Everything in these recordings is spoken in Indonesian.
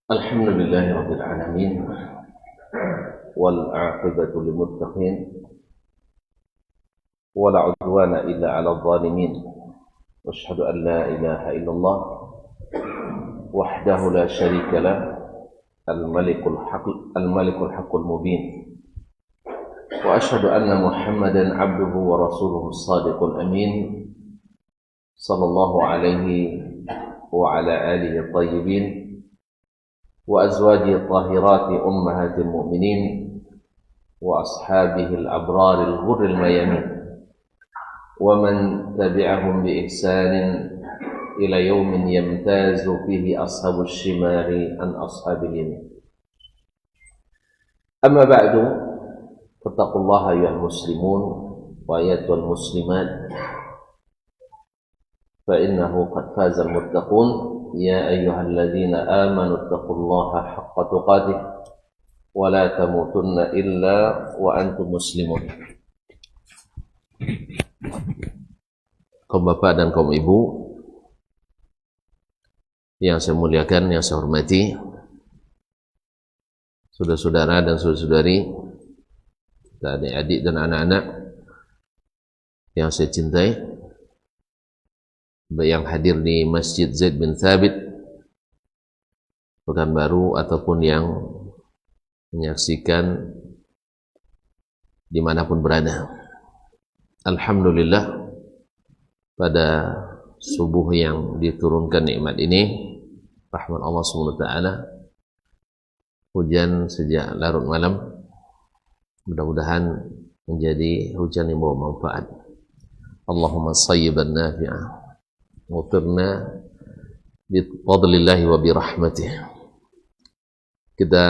Alhamdulillahi Rabbil Alamin wal aqibatu lil muttaqin wa la udwana illa 'alal zalimin wa asyhadu an la ilaha illallah wahdahu la syarika lah al-malikul haqqul mubin wa asyhadu anna Muhammadan 'abduhu wa rasuluhu as-sadiqul amin sallallahu alaihi wa ala alihi at-tayyibin وأزواجه الطاهرات أمهات المؤمنين وأصحابه الأبرار الغر الميامين ومن تبعهم بإحسان إلى يوم يمتاز فيه أصحاب الشمال عن أصحاب اليمين أما بعد فاتقوا الله أيها المسلمون وأيتها المسلمات فإنه قد فاز المتقون يا أيها الذين آمنوا اتقوا الله حق تقاته ولا تموتن إلا وأنتم مسلمون. Kaum bapak dan kaum ibu yang saya muliakan, yang saya hormati, saudara-saudara dan saudari-saudari, adik-adik dan anak-anak yang saya cintai, yang hadir di Masjid Zaid bin Thabit Pekanbaru ataupun yang menyaksikan dimanapun berada. Alhamdulillah, pada subuh yang diturunkan nikmat ini, rahmat Allah SWT, hujan sejak larut malam, mudah-mudahan menjadi hujan yang membawa manfaat. Allahumma sayyiban nafi'ah mutirna bifadlillahi wa birahmatih. Kita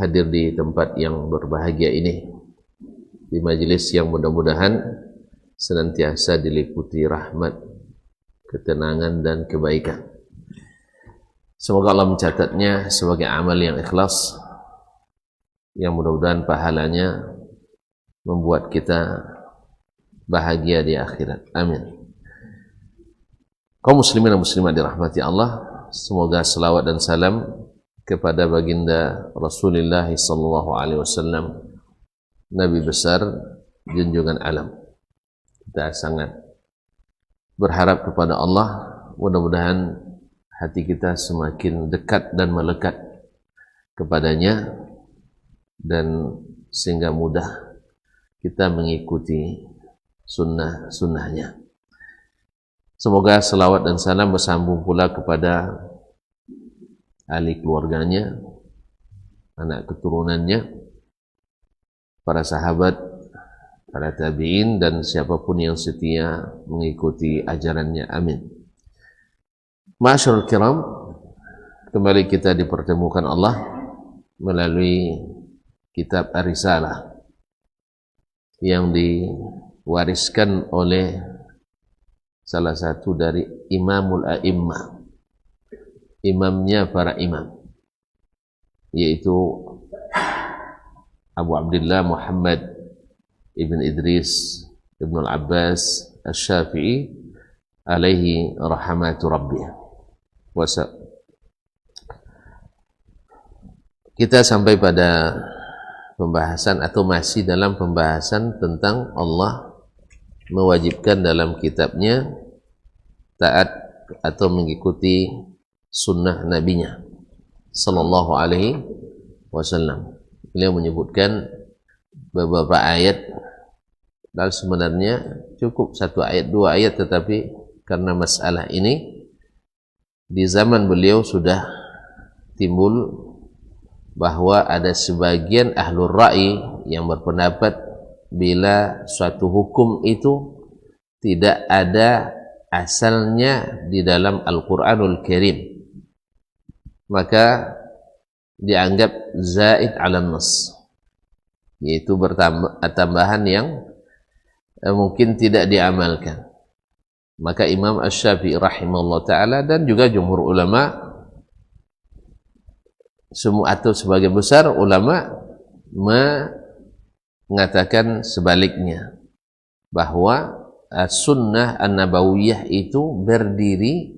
hadir di tempat yang berbahagia ini, di majelis yang mudah-mudahan senantiasa diliputi rahmat, ketenangan dan kebaikan. Semoga Allah mencatatnya sebagai amal yang ikhlas, yang mudah-mudahan pahalanya membuat kita bahagia di akhirat. Amin. Kaum muslimin dan muslimat dirahmati Allah, semoga selawat dan salam kepada baginda Rasulullah sallallahu alaihi wasallam, Nabi besar junjungan alam. Kita sangat berharap kepada Allah, mudah-mudahan hati kita semakin dekat dan melekat kepadanya, dan sehingga mudah kita mengikuti sunnah-sunnahnya. Semoga selawat dan salam bersambung pula kepada ahli keluarganya, anak keturunannya, para sahabat, para tabi'in, dan siapapun yang setia mengikuti ajarannya. Amin. Ma'asyiral kiram, kembali kita dipertemukan Allah melalui kitab Ar-Risalah yang diwariskan oleh salah satu dari imamul a'immah, imamnya para imam, yaitu Abu Abdullah Muhammad ibn Idris ibn al-Abbas al-Syafi'i alaihi rahmatu rabbih. Kita sampai pada pembahasan atau masih dalam pembahasan tentang Allah mewajibkan dalam kitabnya taat atau mengikuti sunnah nabinya sallallahu alaihi wasallam. Beliau menyebutkan beberapa ayat, dan sebenarnya cukup satu ayat, dua ayat, tetapi karena masalah ini di zaman beliau sudah timbul bahwa ada sebagian ahlul ra'i yang berpendapat bila suatu hukum itu tidak ada asalnya di dalam Al-Quranul Karim, maka dianggap zaid ala nas, yaitu tambahan yang mungkin tidak diamalkan. Maka Imam Asy-Syafi'i rahimahullah ta'ala dan juga jumhur ulama, semua atau sebagian besar ulama mengatakan sebaliknya, bahwa sunnah an-nabawiyah itu berdiri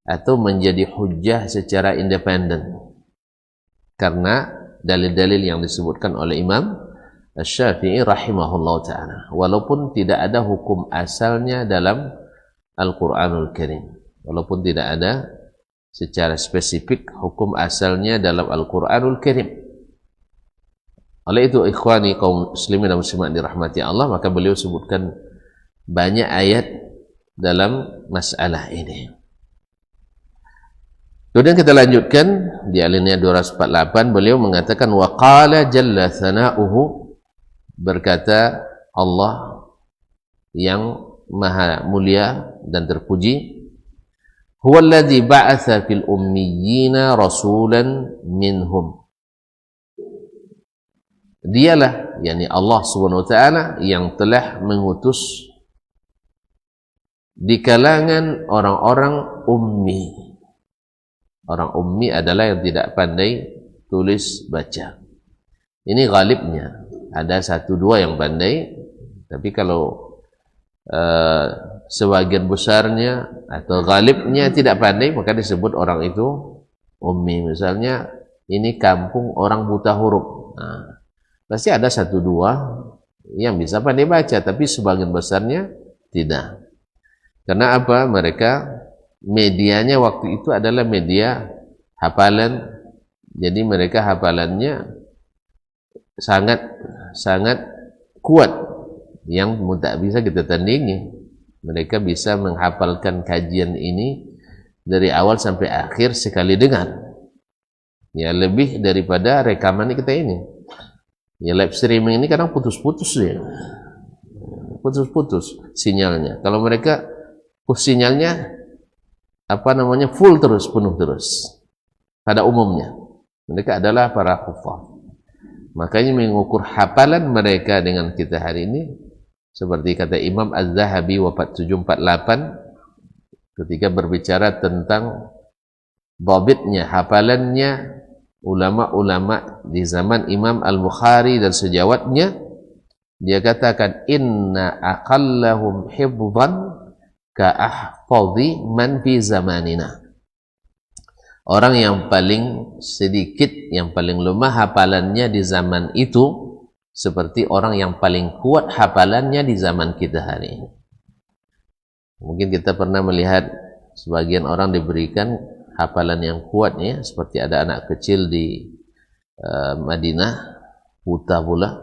atau menjadi hujjah secara independen karena dalil-dalil yang disebutkan oleh Imam Asy-Syafi'i rahimahullah ta'ala, walaupun tidak ada hukum asalnya dalam Al-Quranul Karim, walaupun tidak ada secara spesifik hukum asalnya dalam Al-Quranul Karim. Oleh itu ikhwani kaum muslimin dan muslimat dirahmati Allah, maka beliau sebutkan banyak ayat dalam masalah ini. Kemudian kita lanjutkan di alinea 248, beliau mengatakan wa qala jalla thana'uhu, berkata Allah yang maha mulia dan terpuji, huwallazi ba'atsa fil ummiyina rasulan minhum, dialah yakni Allah Subhanahu wa taala yang telah mengutus di kalangan orang-orang ummi. Orang ummi adalah yang tidak pandai tulis baca. Ini ghalibnya. Ada satu dua yang pandai, tapi kalau sebagian besarnya atau ghalibnya tidak pandai, maka disebut orang itu ummi. Misalnya ini kampung orang buta huruf. Nah, pasti ada satu dua yang bisa pandai baca, tapi sebagian besarnya tidak. Karena apa? Mereka medianya waktu itu adalah media hafalan, jadi mereka hafalannya sangat kuat yang tak bisa kita tandingi. Mereka bisa menghafalkan kajian ini dari awal sampai akhir sekali dengar, ya lebih daripada rekaman kita ini. Ya live streaming ini kadang putus-putus ya, putus-putus sinyalnya. Kalau mereka sinyalnya full terus, penuh terus. Pada umumnya mereka adalah para hufaz. Makanya mengukur hafalan mereka dengan kita hari ini, seperti kata Imam Az-Zahabi wafat 748 ketika berbicara tentang dhabitnya, hafalannya ulama-ulama di zaman Imam Al-Bukhari dan sejawatnya. Dia katakan inna aqallahum hifdhan ka ahfadhi man fi zamanina. Orang yang paling sedikit, yang paling lemah hafalannya di zaman itu seperti orang yang paling kuat hafalannya di zaman kita hari ini. Mungkin kita pernah melihat sebagian orang diberikan hafalan yang kuat ya, seperti ada anak kecil di Madinah, buta pula,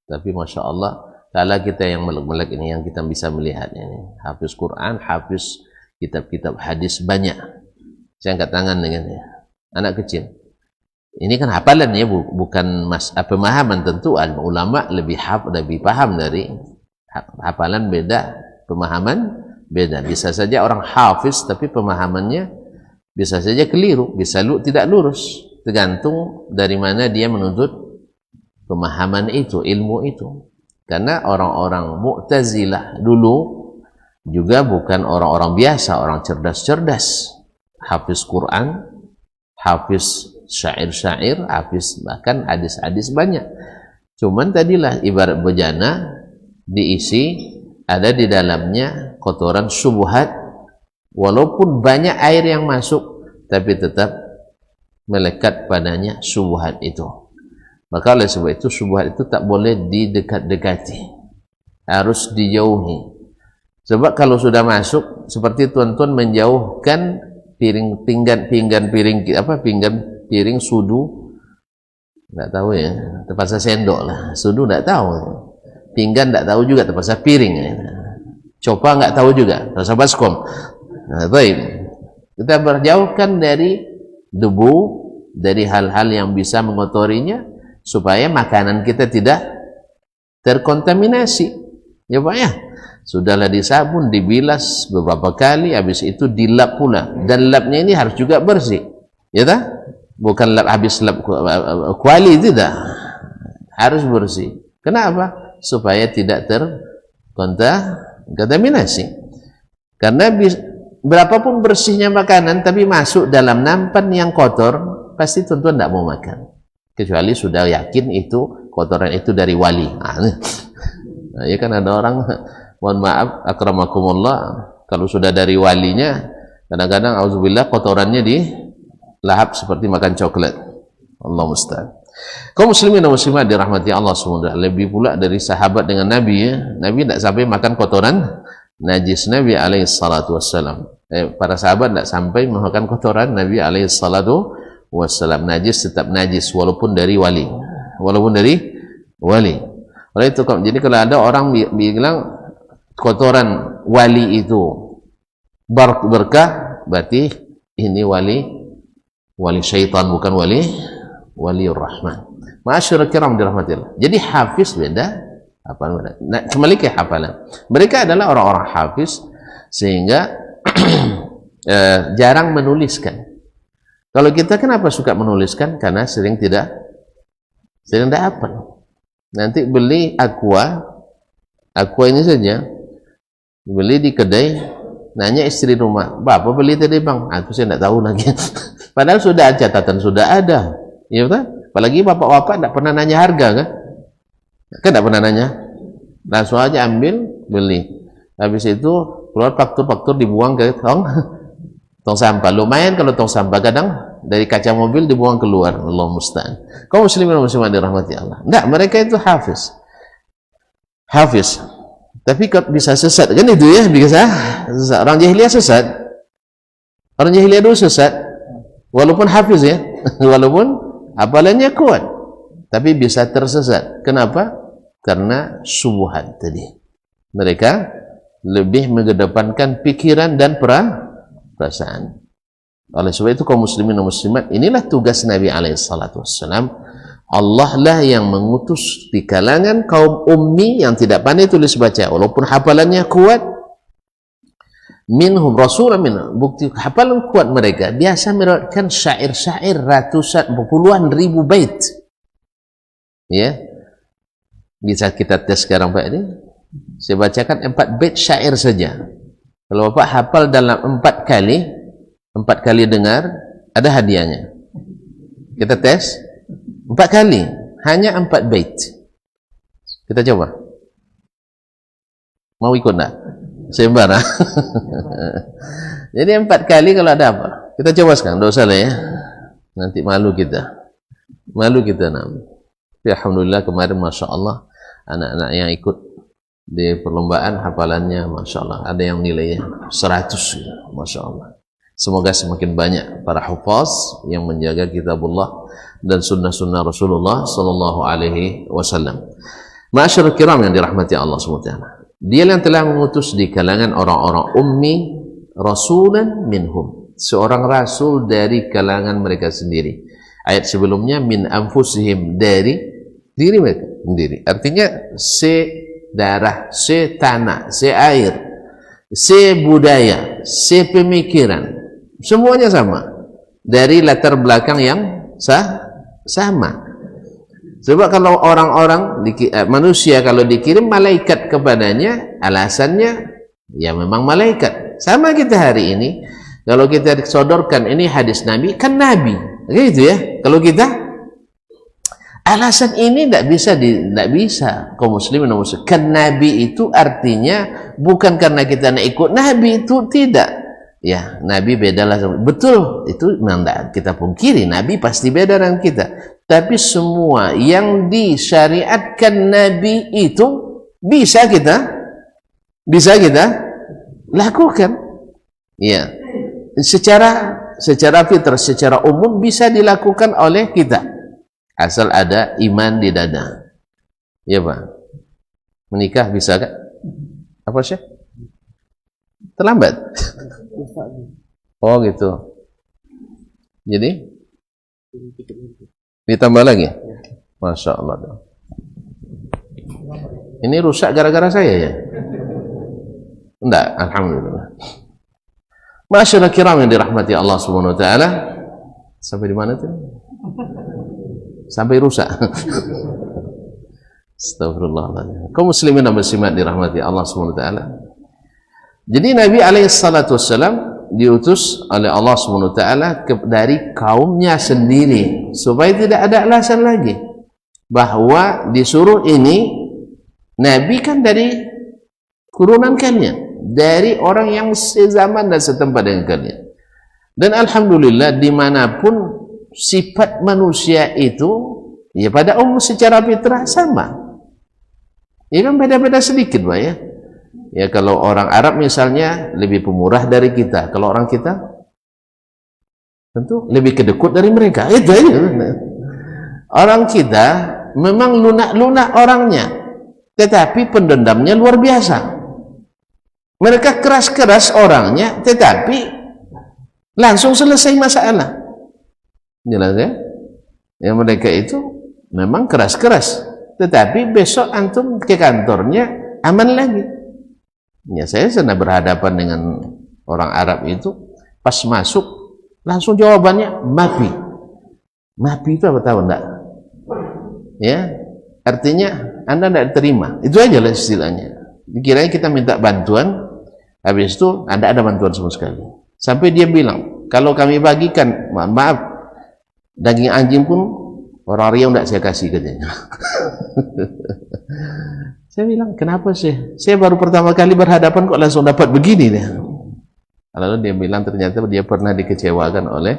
tapi Masya Allah kala kita yang melek-melek ini yang kita bisa melihatnya ini, hafiz Quran, hafiz kitab-kitab hadis banyak. Saya angkat tangan dengannya, anak kecil. Ini kan hafalan ya, bukan pemahaman. Tentu ulama lebih paham dari hafalan, beda, pemahaman beda. Bisa saja orang hafiz tapi pemahamannya bisa saja keliru, bisa tidak lurus, tergantung dari mana dia menuntut pemahaman itu, ilmu itu. Karena orang-orang Mu'tazilah dulu juga bukan orang-orang biasa, orang cerdas-cerdas. Hafiz Quran, hafiz syair-syair, hafiz bahkan hadis-hadis banyak. Cuman tadilah ibarat bejana diisi, ada di dalamnya kotoran syubhat. Walaupun banyak air yang masuk, tapi tetap melekat padanya syubhat itu. Maka oleh sebab itu syubhat itu tak boleh didekat-dekati, harus dijauhi. Sebab kalau sudah masuk, seperti tuan-tuan menjauhkan pinggan piring sudu, enggak tahu ya, terpaksa sendok lah, sudu enggak tahu, pinggan enggak tahu juga, terpaksa piring ya. Copa enggak tahu juga, terpaksa baskom. Nah, baik, kita berjauhkan dari debu, dari hal-hal yang bisa mengotorinya, supaya makanan kita tidak terkontaminasi. Ya Pak ya, sudahlah disabun, dibilas beberapa kali, habis itu dilap pula, dan lapnya ini harus juga bersih, ya tak? Bukan lap habis lap kuali, tidak, harus bersih. Kenapa? Supaya tidak terkontaminasi. Karena berapapun bersihnya makanan, tapi masuk dalam nampan yang kotor, pasti tuan-tuan tidak mau makan, kecuali sudah yakin itu kotoran itu dari wali. Nah, ya kan ada orang mohon maaf akramakumullah, kalau sudah dari walinya, kadang-kadang auzubillah kotorannya dilahap seperti makan coklat. Allah musta'an. Kaum muslimin dan muslimat dirahmati Allah SWT, lebih pula dari sahabat dengan Nabi ya. Nabi tidak sampai makan kotoran najis. Nabi alaihi salatu wassalam, para sahabat tidak sampai makan kotoran Nabi alaihi salatu wassalam. Najis tetap najis walaupun dari wali, walaupun dari wali. Oleh itu, jadi kalau ada orang bilang kotoran wali itu berkah, berarti ini wali syaitan, bukan waliur rahman. Ma'asyiral kiram dirahmatillah. Jadi hafiz beda, nah, kembali ke hafalan. Mereka adalah orang-orang hafiz sehingga jarang menuliskan. Kalau kita kenapa suka menuliskan? Karena sering tidak hafal. Nanti beli aqua ini saja, beli di kedai, nanya istri rumah, "Bapak beli tadi bang?" Aku saya tidak tahu lagi. Padahal sudah catatan, sudah ada. Ya betul? Apalagi bapak-bapak tidak pernah nanya harga kan? Kan tidak pernah nanya. Langsung aja ambil, beli. Habis itu keluar faktur-faktur dibuang ke tong sampah. Lumayan kalau tong sampah, kadang dari kaca mobil dibuang keluar. Allah musta'an. Kaum muslimin dan muslimat dirahmati Allah. Enggak, mereka itu hafiz. Tapi bisa sesat kan itu ya, bisa sesat. Orang jahiliyah sesat. Orang jahiliyah dulu sesat. Walaupun hafiz ya, walaupun hafalannya kuat, tapi bisa tersesat. Kenapa? Karena syubhat tadi. Mereka lebih mengedepankan pikiran dan perasaan. Oleh sebab itu kaum muslimin dan muslimat, inilah tugas Nabi alaihi salatu wassalam. Allah lah yang mengutus di kalangan kaum ummi yang tidak pandai tulis baca, walaupun hafalannya kuat. Minhum rasulan min, bukti hafalan kuat mereka biasa meriwayatkan syair-syair ratusan puluhan ribu bait ya. Bisa kita tes sekarang Pak ini, saya bacakan 4 bait syair saja. Kalau Bapak hafal dalam 4 kali dengar, ada hadiahnya. Kita tes 4 kali, hanya 4 bait. Kita coba, mau ikut enggak? Sembara. Jadi 4 kali kalau ada apa, kita coba sekarang, tidak usah lah ya, nanti malu kita Tapi alhamdulillah kemarin Masya Allah anak-anak yang ikut di perlombaan hafalannya Masya Allah ada yang nilainya 100 Masya Allah. Semoga semakin banyak para hufaz yang menjaga kitabullah dan sunnah-sunnah Rasulullah Sallallahu Alaihi Wasallam. Ma'asyiral kiram yang dirahmati Allah SWT, Dia yang telah mengutus di kalangan orang-orang ummi rasulan minhum, seorang rasul dari kalangan mereka sendiri. Ayat sebelumnya min anfusihim, dari diri mereka sendiri. Artinya darah, tanah, air, budaya, pemikiran, semuanya sama, dari latar belakang yang sama. Sebab kalau orang-orang manusia kalau dikirim malaikat kepadanya, alasannya ya memang malaikat. Sama kita hari ini, kalau kita disodorkan ini hadis Nabi, kan Nabi, gitu ya. Kalau kita alasan ini tidak bisa kaum muslimin dan muslimat. Kan Nabi itu artinya bukan karena kita nak ikut Nabi, itu tidak. Ya, Nabi bedalah. Betul, itu memang tidak kita pungkiri, Nabi pasti beda dengan kita. Tapi semua yang disyariatkan Nabi itu bisa kita lakukan. Ya, secara fitrah, secara umum bisa dilakukan oleh kita, asal ada iman di dada. Ya Pak, menikah bisa kan? Apa sih? Terlambat? Oh gitu. Jadi ditambah lagi? Masya Allah. Ini rusak gara-gara saya ya? Enggak, alhamdulillah. Masyaallah kiram yang dirahmati Allah Subhanahu wa taala. Sampai di mana tuh? Sampai rusak. Astagfirullahaladzim. Kaum muslimin dan muslimat dirahmati Allah Subhanahu wa taala. Jadi Nabi alaihi salatu wassalam diutus oleh Allah Subhanahu wa taala dari kaumnya sendiri, supaya tidak ada alasan lagi bahwa disuruh ini. Nabi kan dari Keturunan kalian dari orang yang sezaman dan setempat dengan kalian. Dan alhamdulillah dimanapun sifat manusia itu ya pada umum secara fitrah sama. Ya kan beda-beda sedikit Pak ya. Ya kalau orang Arab misalnya lebih pemurah dari kita, kalau orang kita tentu lebih kedekut dari mereka. Itu aja. Orang kita memang lunak-lunak orangnya, tetapi pendendamnya luar biasa. Mereka keras-keras orangnya, tetapi langsung selesai masalah. Jelas ya? Yang mereka itu memang keras-keras, tetapi besok antum ke kantornya aman lagi. Ya saya pernah berhadapan dengan orang Arab itu, pas masuk langsung jawabannya mapi. Mapi itu apa tahu enggak? Ya, artinya Anda tidak terima. Itu aja lah istilahnya. Dikiranya kita minta bantuan, habis itu Anda ada bantuan sama sekali. Sampai dia bilang, kalau kami bagikan, maaf, daging anjing pun orang Riau tidak saya kasih katanya. Saya bilang, kenapa sih? Saya baru pertama kali berhadapan kok langsung dapat begini deh. Lalu dia bilang ternyata dia pernah dikecewakan oleh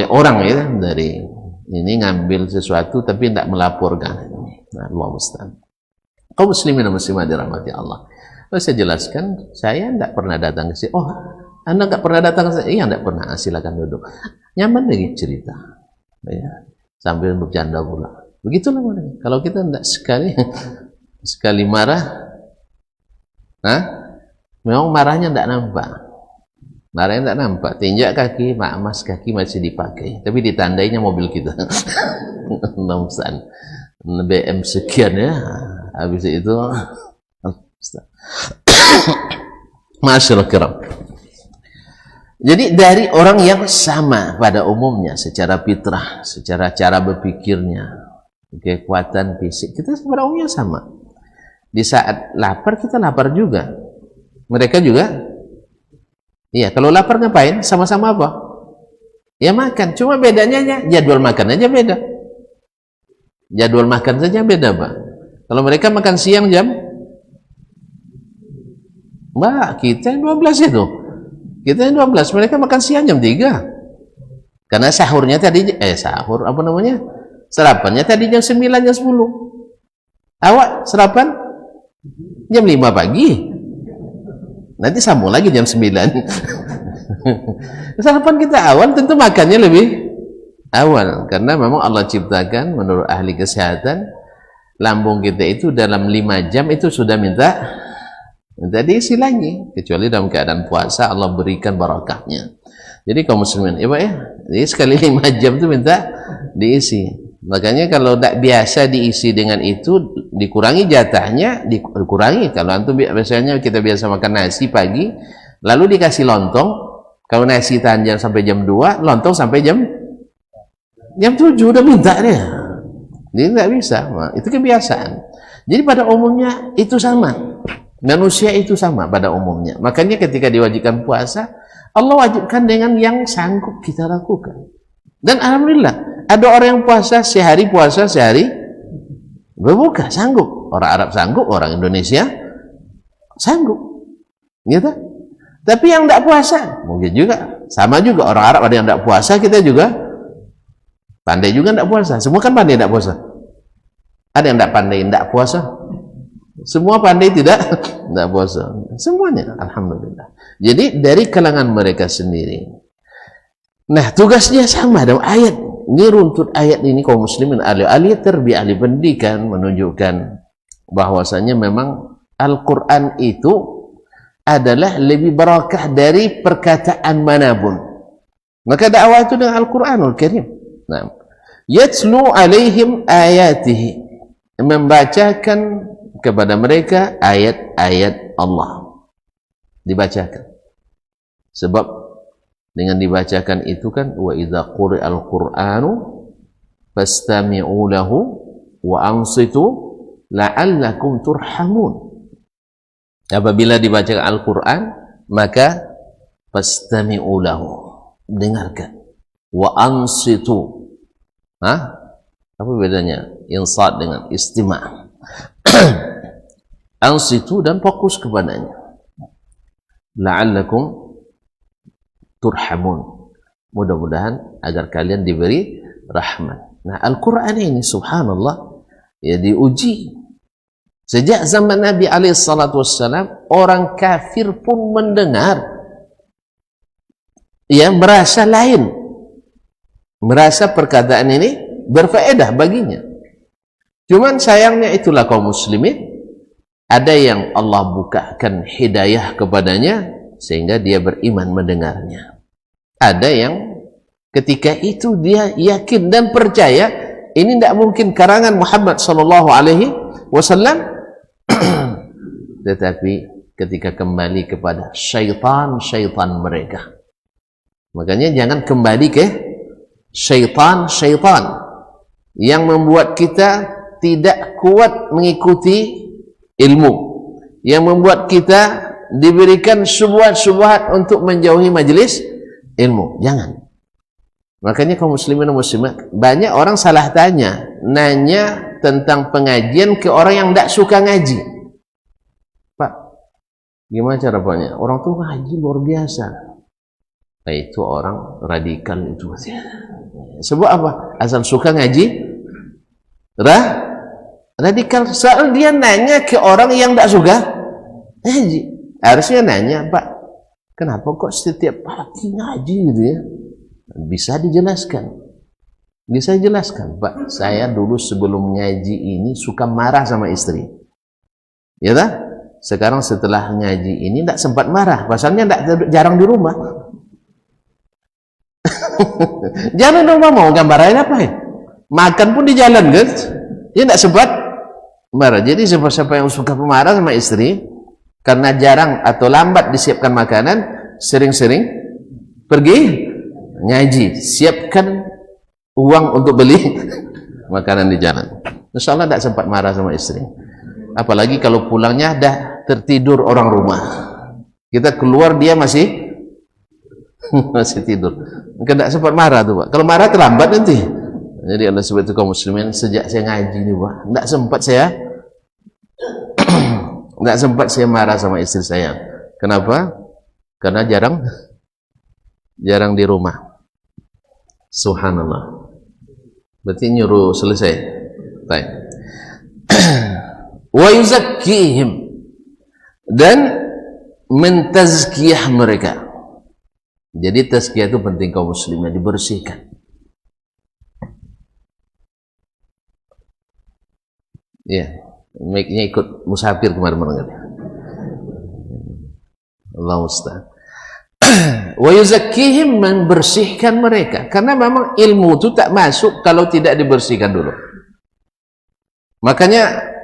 orang ya dari ini ngambil sesuatu tapi tidak melaporkan. Nah, Allah musta'an. Kaum muslimin dan muslimat dirahmati Allah. Lalu saya jelaskan, saya tidak pernah datang ke sini. Oh, Anda tidak pernah datang ke sini? Iya, tidak pernah. Silakan duduk. Nyaman lagi cerita. Ya. Sambil bercanda pula. Begitulah mereka. Kalau kita tidak sekali marah, memang marahnya tidak nampak. Marahnya tidak nampak. Tinjak kaki, mas kaki masih dipakai. Tapi ditandainya mobil kita. Nomsan. BM sekian ya. Habis itu Masyaallah kiram. Jadi dari orang yang sama pada umumnya secara fitrah, secara cara berpikirnya, kekuatan fisik, kita pada umumnya sama. Di saat lapar kita lapar juga. Mereka juga. Iya, kalau lapar ngapain? Sama-sama apa? Ya makan. Cuma bedanya aja jadwal makan aja beda. Jadwal makan saja beda, Pak. Kalau mereka makan siang jam kita 12 itu. Kita 12, mereka makan siang jam 3. Karena sahurnya tadi sahur apa namanya? Sarapannya tadi jam 9 jam 10. Awak sarapan jam 5 pagi. Nanti sambung lagi jam 9. Sarapan kita awal, tentu makannya lebih awal karena memang Allah ciptakan menurut ahli kesehatan lambung kita itu dalam 5 jam itu sudah minta diisi lagi, kecuali dalam keadaan puasa Allah berikan barakahnya. Jadi kaum muslimin ya Pak ya, jadi sekali 5 jam itu minta diisi. Makanya kalau tidak biasa diisi dengan itu, dikurangi jatahnya, dikurangi. Kalau antum biasanya kita biasa makan nasi pagi, lalu dikasih lontong. Kalau nasi tahan sampai jam 2, lontong sampai jam 7 udah minta dia. Jadi tidak bisa, itu kebiasaan. Jadi pada umumnya itu sama. Manusia itu sama pada umumnya. Makanya ketika diwajibkan puasa, Allah wajibkan dengan yang sanggup kita lakukan. Dan alhamdulillah, ada orang yang puasa sehari berbuka, sanggup. Orang Arab sanggup, orang Indonesia sanggup. Gitu. Tapi yang tidak puasa, mungkin juga sama juga orang Arab ada yang tidak puasa, kita juga pandai juga tidak puasa. Semua kan pandai tidak puasa. Ada yang tidak pandai tidak puasa. Semua pandai tidak puasa. Semuanya alhamdulillah. Jadi dari kalangan mereka sendiri. Nah, tugasnya sama dalam ayat. Ini runtut ayat ini kaum muslimin ahli terbiah, ahli pendidikan menunjukkan bahwasanya memang Al-Qur'an itu adalah lebih barakah dari perkataan manapun. Maka dakwah itu dengan Al-Qur'anul Karim. Nah, yatlu alaihim ayatihi, membacakan kepada mereka ayat-ayat Allah, dibacakan. Sebab dengan dibacakan itu kan wa idza quri'al qur'anu fastami'u lahu wa ansitu la'allakum turhamun. Apabila dibacakan Al-Qur'an maka fastami'u lahu, dengarkan, wa ansitu. Apa bedanya insat dengan istima'? ansitu dan fokus kepadanya. La'allakum turhamun. Mudah-mudahan agar kalian diberi rahmat. Nah, Al-Quran ini subhanallah ya diuji. Sejak zaman Nabi SAW, orang kafir pun mendengar, ya merasa lain, merasa perkataan ini berfaedah baginya. Cuman sayangnya itulah kaum muslimin, ada yang Allah bukakan hidayah kepadanya sehingga dia beriman mendengarnya. Ada yang ketika itu dia yakin dan percaya ini tidak mungkin karangan Muhammad sallallahu alaihi wasallam, tetapi ketika kembali kepada syaitan mereka. Makanya jangan kembali ke syaitan yang membuat kita tidak kuat mengikuti ilmu, yang membuat kita diberikan syubhat-syubhat untuk menjauhi majelis ilmu. Jangan. Makanya kaum muslimin dan muslimat, banyak orang salah nanya tentang pengajian ke orang yang tidak suka ngaji. Pak, gimana cara Paknya? Orang tuh ngaji luar biasa. Nah, itu orang radikal itu. Sebab apa? Asal suka ngaji, radikal. Soal dia nanya ke orang yang tidak suka ngaji. Harusnya nanya, Pak, kenapa kok setiap pagi ngaji gitu ya? Bisa dijelaskan. Bisa dijelaskan, Pak, saya dulu sebelum ngaji ini suka marah sama istri. Ya tak? Sekarang setelah ngaji ini tidak sempat marah. Pasalnya jarang di rumah. Jarang di rumah, mau gambarin apa ya? Makan pun di jalan kan? Dia tidak sempat marah. Jadi siapa-siapa yang suka marah sama istri karena jarang atau lambat disiapkan makanan, sering-sering pergi ngaji, siapkan uang untuk beli makanan di jalan. Insya Allah tidak sempat marah sama istri. Apalagi kalau pulangnya dah tertidur orang rumah. Kita keluar dia masih tidur. Mungkin tidak sempat marah tuh, Pak. Kalau marah terlambat nanti. Jadi oleh sebab itu kaum muslimin, sejak saya ngaji nih, Pak, tidak sempat saya marah sama istri saya. Kenapa? Karena jarang di rumah. Subhanallah. Berarti nyuruh selesai. Baik. Wa yuzakkihim, dan mentazkiyah mereka. Jadi tazkiyah itu penting kaum muslimin, dibersihkan. Ya, mic-nya ikut musafir kemarin-kemarin. Allah musta'an. Wa yuzakkihim, membersihkan mereka, karena memang ilmu itu tak masuk kalau tidak dibersihkan dulu. Makanya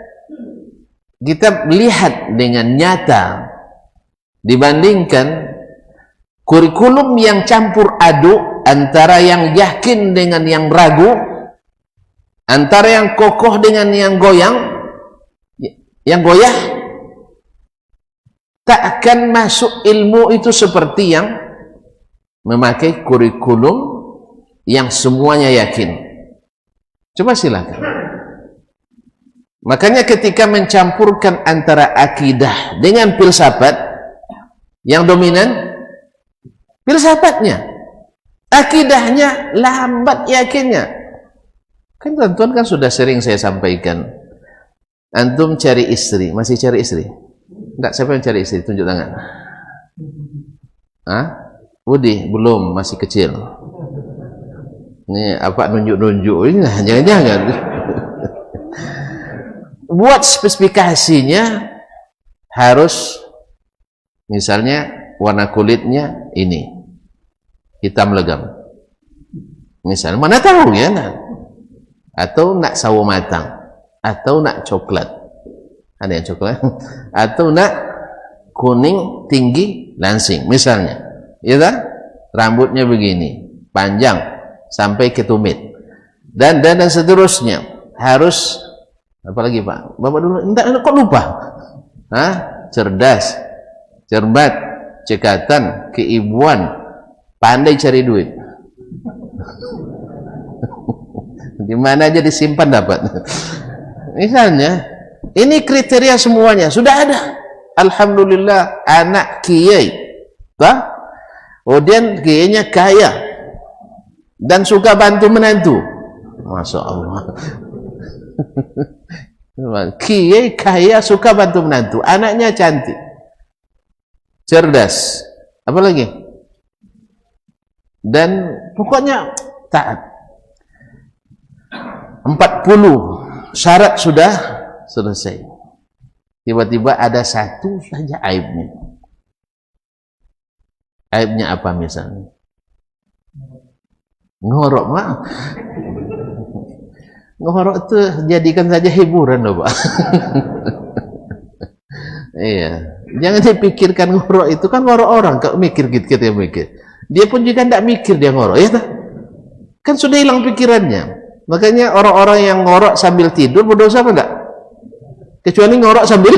kita lihat dengan nyata dibandingkan kurikulum yang campur aduk antara yang yakin dengan yang ragu, antara yang kokoh dengan yang goyah, tak akan masuk ilmu itu seperti yang memakai kurikulum yang semuanya yakin. Coba silakan. Makanya ketika mencampurkan antara akidah dengan filsafat, yang dominan filsafatnya, akidahnya lambat yakinnya. Kan tuan-tuan kan sudah sering saya sampaikan, antum cari istri, masih cari istri? Enggak, siapa yang cari istri? Tunjuk tangan. Budi, belum, masih kecil. Ini apa nunjuk-nunjuk ini? Jangan-jangan. Buat spesifikasinya harus, misalnya warna kulitnya ini hitam legam. Misalnya, mana tahu ya? Atau nak sawo matang, atau nak coklat. Ada yang coklat, atau nak kuning tinggi langsing misalnya, ya kan? Rambutnya begini panjang sampai ke tumit, dan seterusnya. Harus apalagi Pak? Bapak dulu enggak, kok lupa? Cerdas, cermat, cekatan, keibuan, pandai cari duit. Di mana aja disimpan dapat. Misalnya Ini kriteria semuanya sudah ada. Alhamdulillah anak kiai, kemudian kiainya kaya dan suka bantu menantu. Masya Allah. Kiai kaya suka bantu menantu, anaknya cantik, cerdas, apa lagi? Dan pokoknya taat. 40 syarat sudah selesai. Tiba-tiba ada satu saja aibnya. Aibnya apa misalnya? Ngorok, Mak. Ngorok itu jadikan saja hiburan loh, Pak. Iya. Jangan dipikirkan ngorok itu kan ngorok orang. Kalau mikir gitu ya mikir. Dia pun juga tidak mikir dia ngorok, ya tak? Kan sudah hilang pikirannya. Makanya orang-orang yang ngorok sambil tidur berdosa apa enggak? Kecuali ngorok sambil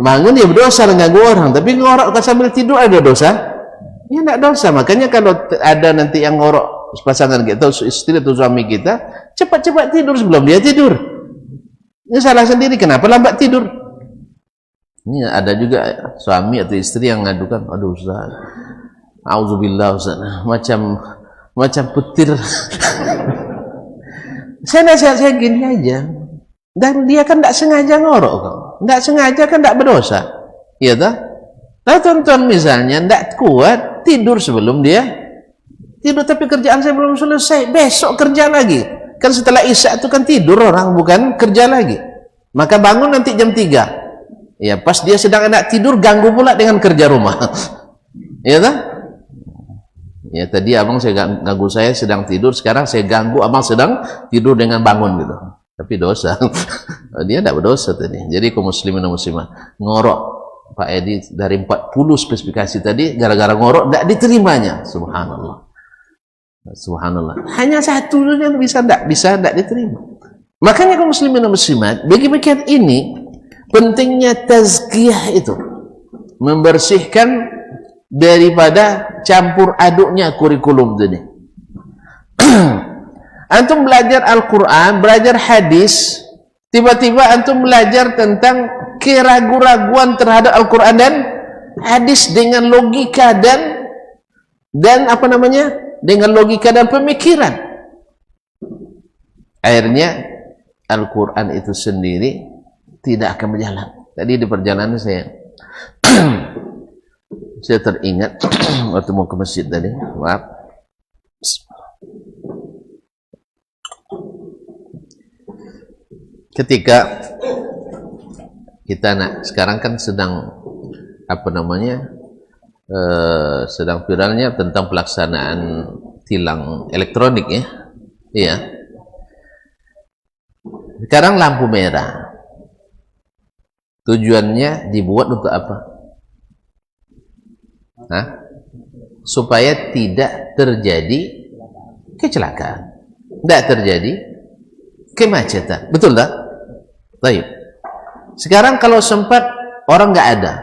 bangun ya berdosa, mengganggu orang. Tapi ngorok sambil tidur ada dosa? Ya tidak dosa. Makanya kalau ada nanti yang ngorok pasangan kita, istri atau suami kita, cepat-cepat tidur sebelum dia tidur. Ini salah sendiri. Kenapa lambat tidur? Ini ada juga suami atau istri yang ngadukan, aduh Ustaz, auzubillah Ustaz, macam petir. Saya nasihat saya gini aja. Dan dia kan tidak sengaja ngorok kok. Tidak sengaja kan tidak berdosa. Iya tak? Nah tonton misalnya tidak kuat tidur sebelum dia tidur, tapi kerjaan saya belum selesai, besok kerja lagi. Kan setelah isya itu kan tidur orang, bukan kerja lagi. Maka bangun nanti jam 3. Ya pas dia sedang enak tidur ganggu pula dengan kerja rumah. Iya tak? Ya tadi abang ganggu saya sedang tidur, sekarang saya ganggu abang sedang tidur dengan bangun gitu. Tapi dosa. Dia tidak berdosa tadi. Jadi kaum muslimin dan muslimat, ngorok Pak Edi dari 40 spesifikasi tadi, gara-gara ngorok tidak diterimanya. Subhanallah. Subhanallah. Hanya satu yang bisa tidak diterima. Makanya kaum muslimin dan muslimat, bagi-bagian ini pentingnya tazkiyah itu, membersihkan daripada campur aduknya kurikulum tadi. Antum belajar Al-Quran, belajar hadis, tiba-tiba antum belajar tentang keraguan-raguan terhadap Al-Quran dan hadis dengan logika dan apa namanya, dengan logika dan pemikiran. Akhirnya Al-Quran itu sendiri tidak akan berjalan. Tadi di perjalanan saya saya teringat waktu mau ke masjid tadi, maaf, ketika kita sekarang kan sedang apa namanya, sedang viralnya tentang pelaksanaan tilang elektronik ya. Iya. Sekarang lampu merah. Tujuannya dibuat untuk apa? Hah? Supaya tidak terjadi kecelakaan, tidak terjadi kemacetan. Betul tak? Baik. Sekarang kalau sempat orang nggak ada,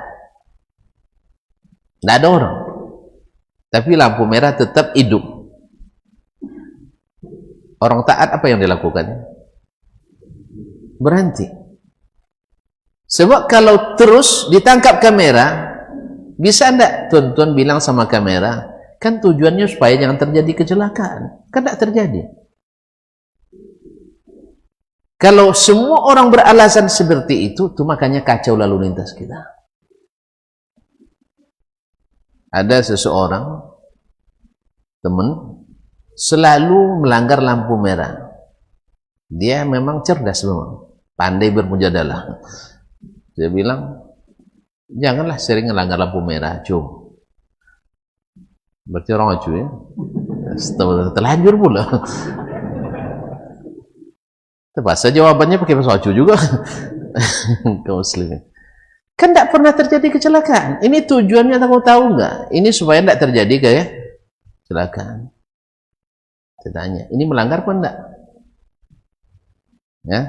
nggak ada orang, tapi lampu merah tetap hidup. Orang taat apa yang dilakukan? Berhenti. Sebab kalau terus ditangkap kamera, bisa enggak tuan-tuan bilang sama kamera, kan tujuannya supaya jangan terjadi kecelakaan. Kan tidak terjadi. Kalau semua orang beralasan seperti itu makanya kacau lalu lintas kita. Ada seseorang teman selalu melanggar lampu merah. Dia memang cerdas memang, pandai bermujadalah. Dia bilang, janganlah sering melanggar lampu merah, cum. Berarti orang acu ya. Terlanjur pula. Bahasa jawabannya pakai bahasa acu juga. Kaum muslimin. Kan tidak pernah terjadi kecelakaan. Ini tujuannya kamu tahu nggak? Ini supaya tidak terjadi kayak kecelakaan. Saya tanya, ini melanggar apa enggak? Ya,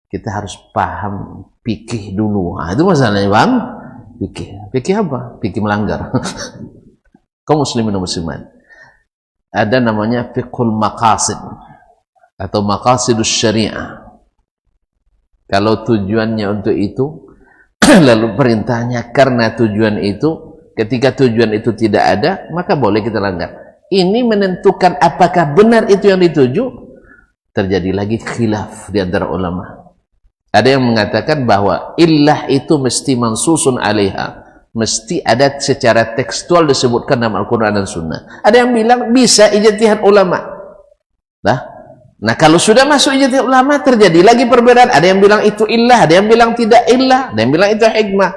kita harus paham fikih dulu. Nah, itu masalahnya, bang. Fikih apa? Fikih melanggar. Kaum muslimin dan muslimat, ada namanya fiqhul maqasid atau maqasidus syariah. Kalau tujuannya untuk itu, lalu perintahnya karena tujuan itu, ketika tujuan itu tidak ada, maka boleh kita langgar. Ini menentukan apakah benar itu yang dituju. Terjadi lagi khilaf di antara ulama. Ada yang mengatakan bahwa illah itu mesti mansusun alaiha, mesti ada secara tekstual disebutkan dalam Al-Quran dan Sunnah. Ada yang bilang bisa ijtihad ulama. Nah kalau sudah masuk ijtihad ulama, terjadi lagi perbedaan. Ada yang bilang itu illah, ada yang bilang tidak illah, ada yang bilang itu hikmah.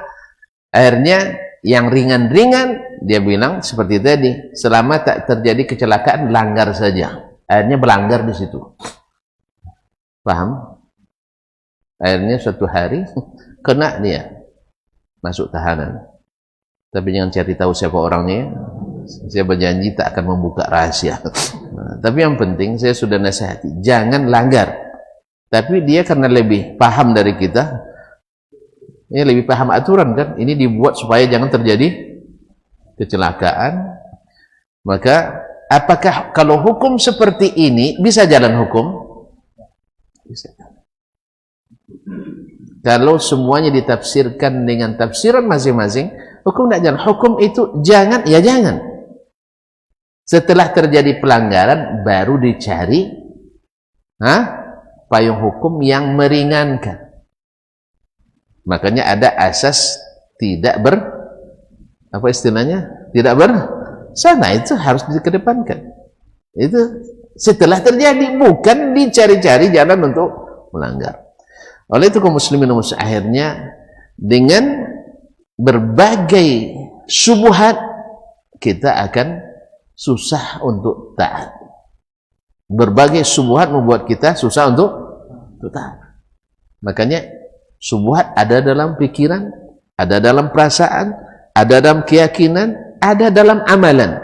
Akhirnya yang ringan-ringan dia bilang seperti tadi, selama tak terjadi kecelakaan, langgar saja. Akhirnya berlanggar di situ. Paham? Akhirnya suatu hari kena dia masuk tahanan. Tapi jangan cari tahu siapa orangnya. Saya berjanji tak akan membuka rahasia. Nah, tapi yang penting saya sudah nasihati, jangan langgar. Tapi dia karena lebih paham dari kita, ini lebih paham aturan kan. Ini dibuat supaya jangan terjadi kecelakaan. Maka apakah kalau hukum seperti ini bisa jalan hukum? Bisa. Kalau semuanya ditafsirkan dengan tafsiran masing-masing, hukum tidak jalan. Hukum itu jangan, ya jangan. Setelah terjadi pelanggaran, baru dicari payung hukum yang meringankan. Makanya ada asas tidak apa istilahnya? Tidak bersana, itu harus dikedepankan. Itu setelah terjadi, bukan dicari-cari jalan untuk melanggar. Oleh itu kaum muslimin akhirnya dengan berbagai syubhat kita akan susah untuk taat. Berbagai syubhat membuat kita susah untuk taat. Makanya syubhat ada dalam pikiran, ada dalam perasaan, ada dalam keyakinan, ada dalam amalan.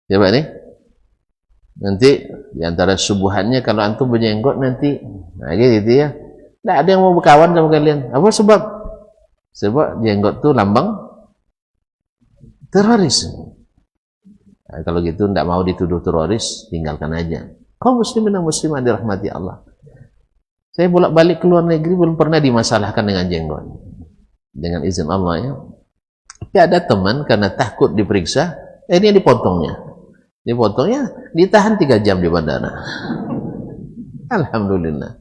Ya Pak nih? Nanti diantara syubhatnya kalau antum berjenggot nanti, nah gitu ya. Tidak ada yang mau berkawan sama kalian. Apa sebab? Sebab jenggot itu lambang teroris. Nah, kalau gitu tidak mau dituduh teroris, tinggalkan aja. Kaum muslimin dan muslimat dirahmati Allah. Saya bolak-balik ke luar negeri belum pernah dimasalahkan dengan jenggot. Dengan izin Allah ya. Tapi ada teman karena takut diperiksa, ini dipotongnya. Dipotongnya, ditahan 3 jam di bandara. Alhamdulillah.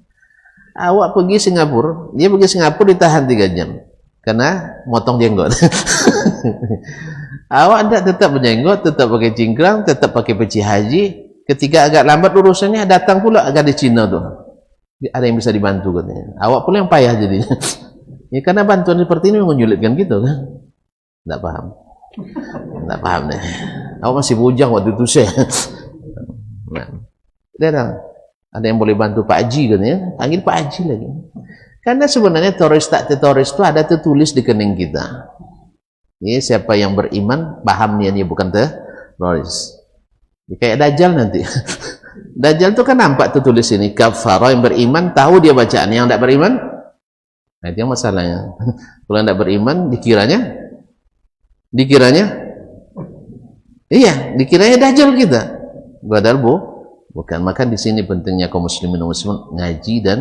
Awak pergi Singapura, dia pergi Singapura ditahan 3 jam karena motong jenggot. Awak tidak tetap berjenggot, tetap pakai cingkrang, tetap pakai peci haji. Ketika agak lambat urusannya, datang pula agak di Cina tuh. Ada yang bisa dibantu katanya. Awak pula yang payah jadinya. Ya karena bantuan seperti ini menyulitkan gitu kan. Tidak paham. Tidak paham deh. Awak masih bujang waktu itu saya. Nah, ada yang boleh bantu Pak Haji katanya, panggil Pak Haji lagi. Karena sebenarnya teroris tak teroris itu ada tertulis di kening kita. Ini siapa yang beriman paham niatnya bukan teroris. Kayak Dajjal nanti. Dajjal itu kan nampak tertulis ini kafara, yang beriman tahu dia bacaan, yang tidak beriman. Nah itu yang masalahnya. Kalau tidak beriman dikiranya iya, dikiranya Dajjal kita. Padahal bukan. Maka di sini pentingnya kaum muslimin dan muslimat ngaji dan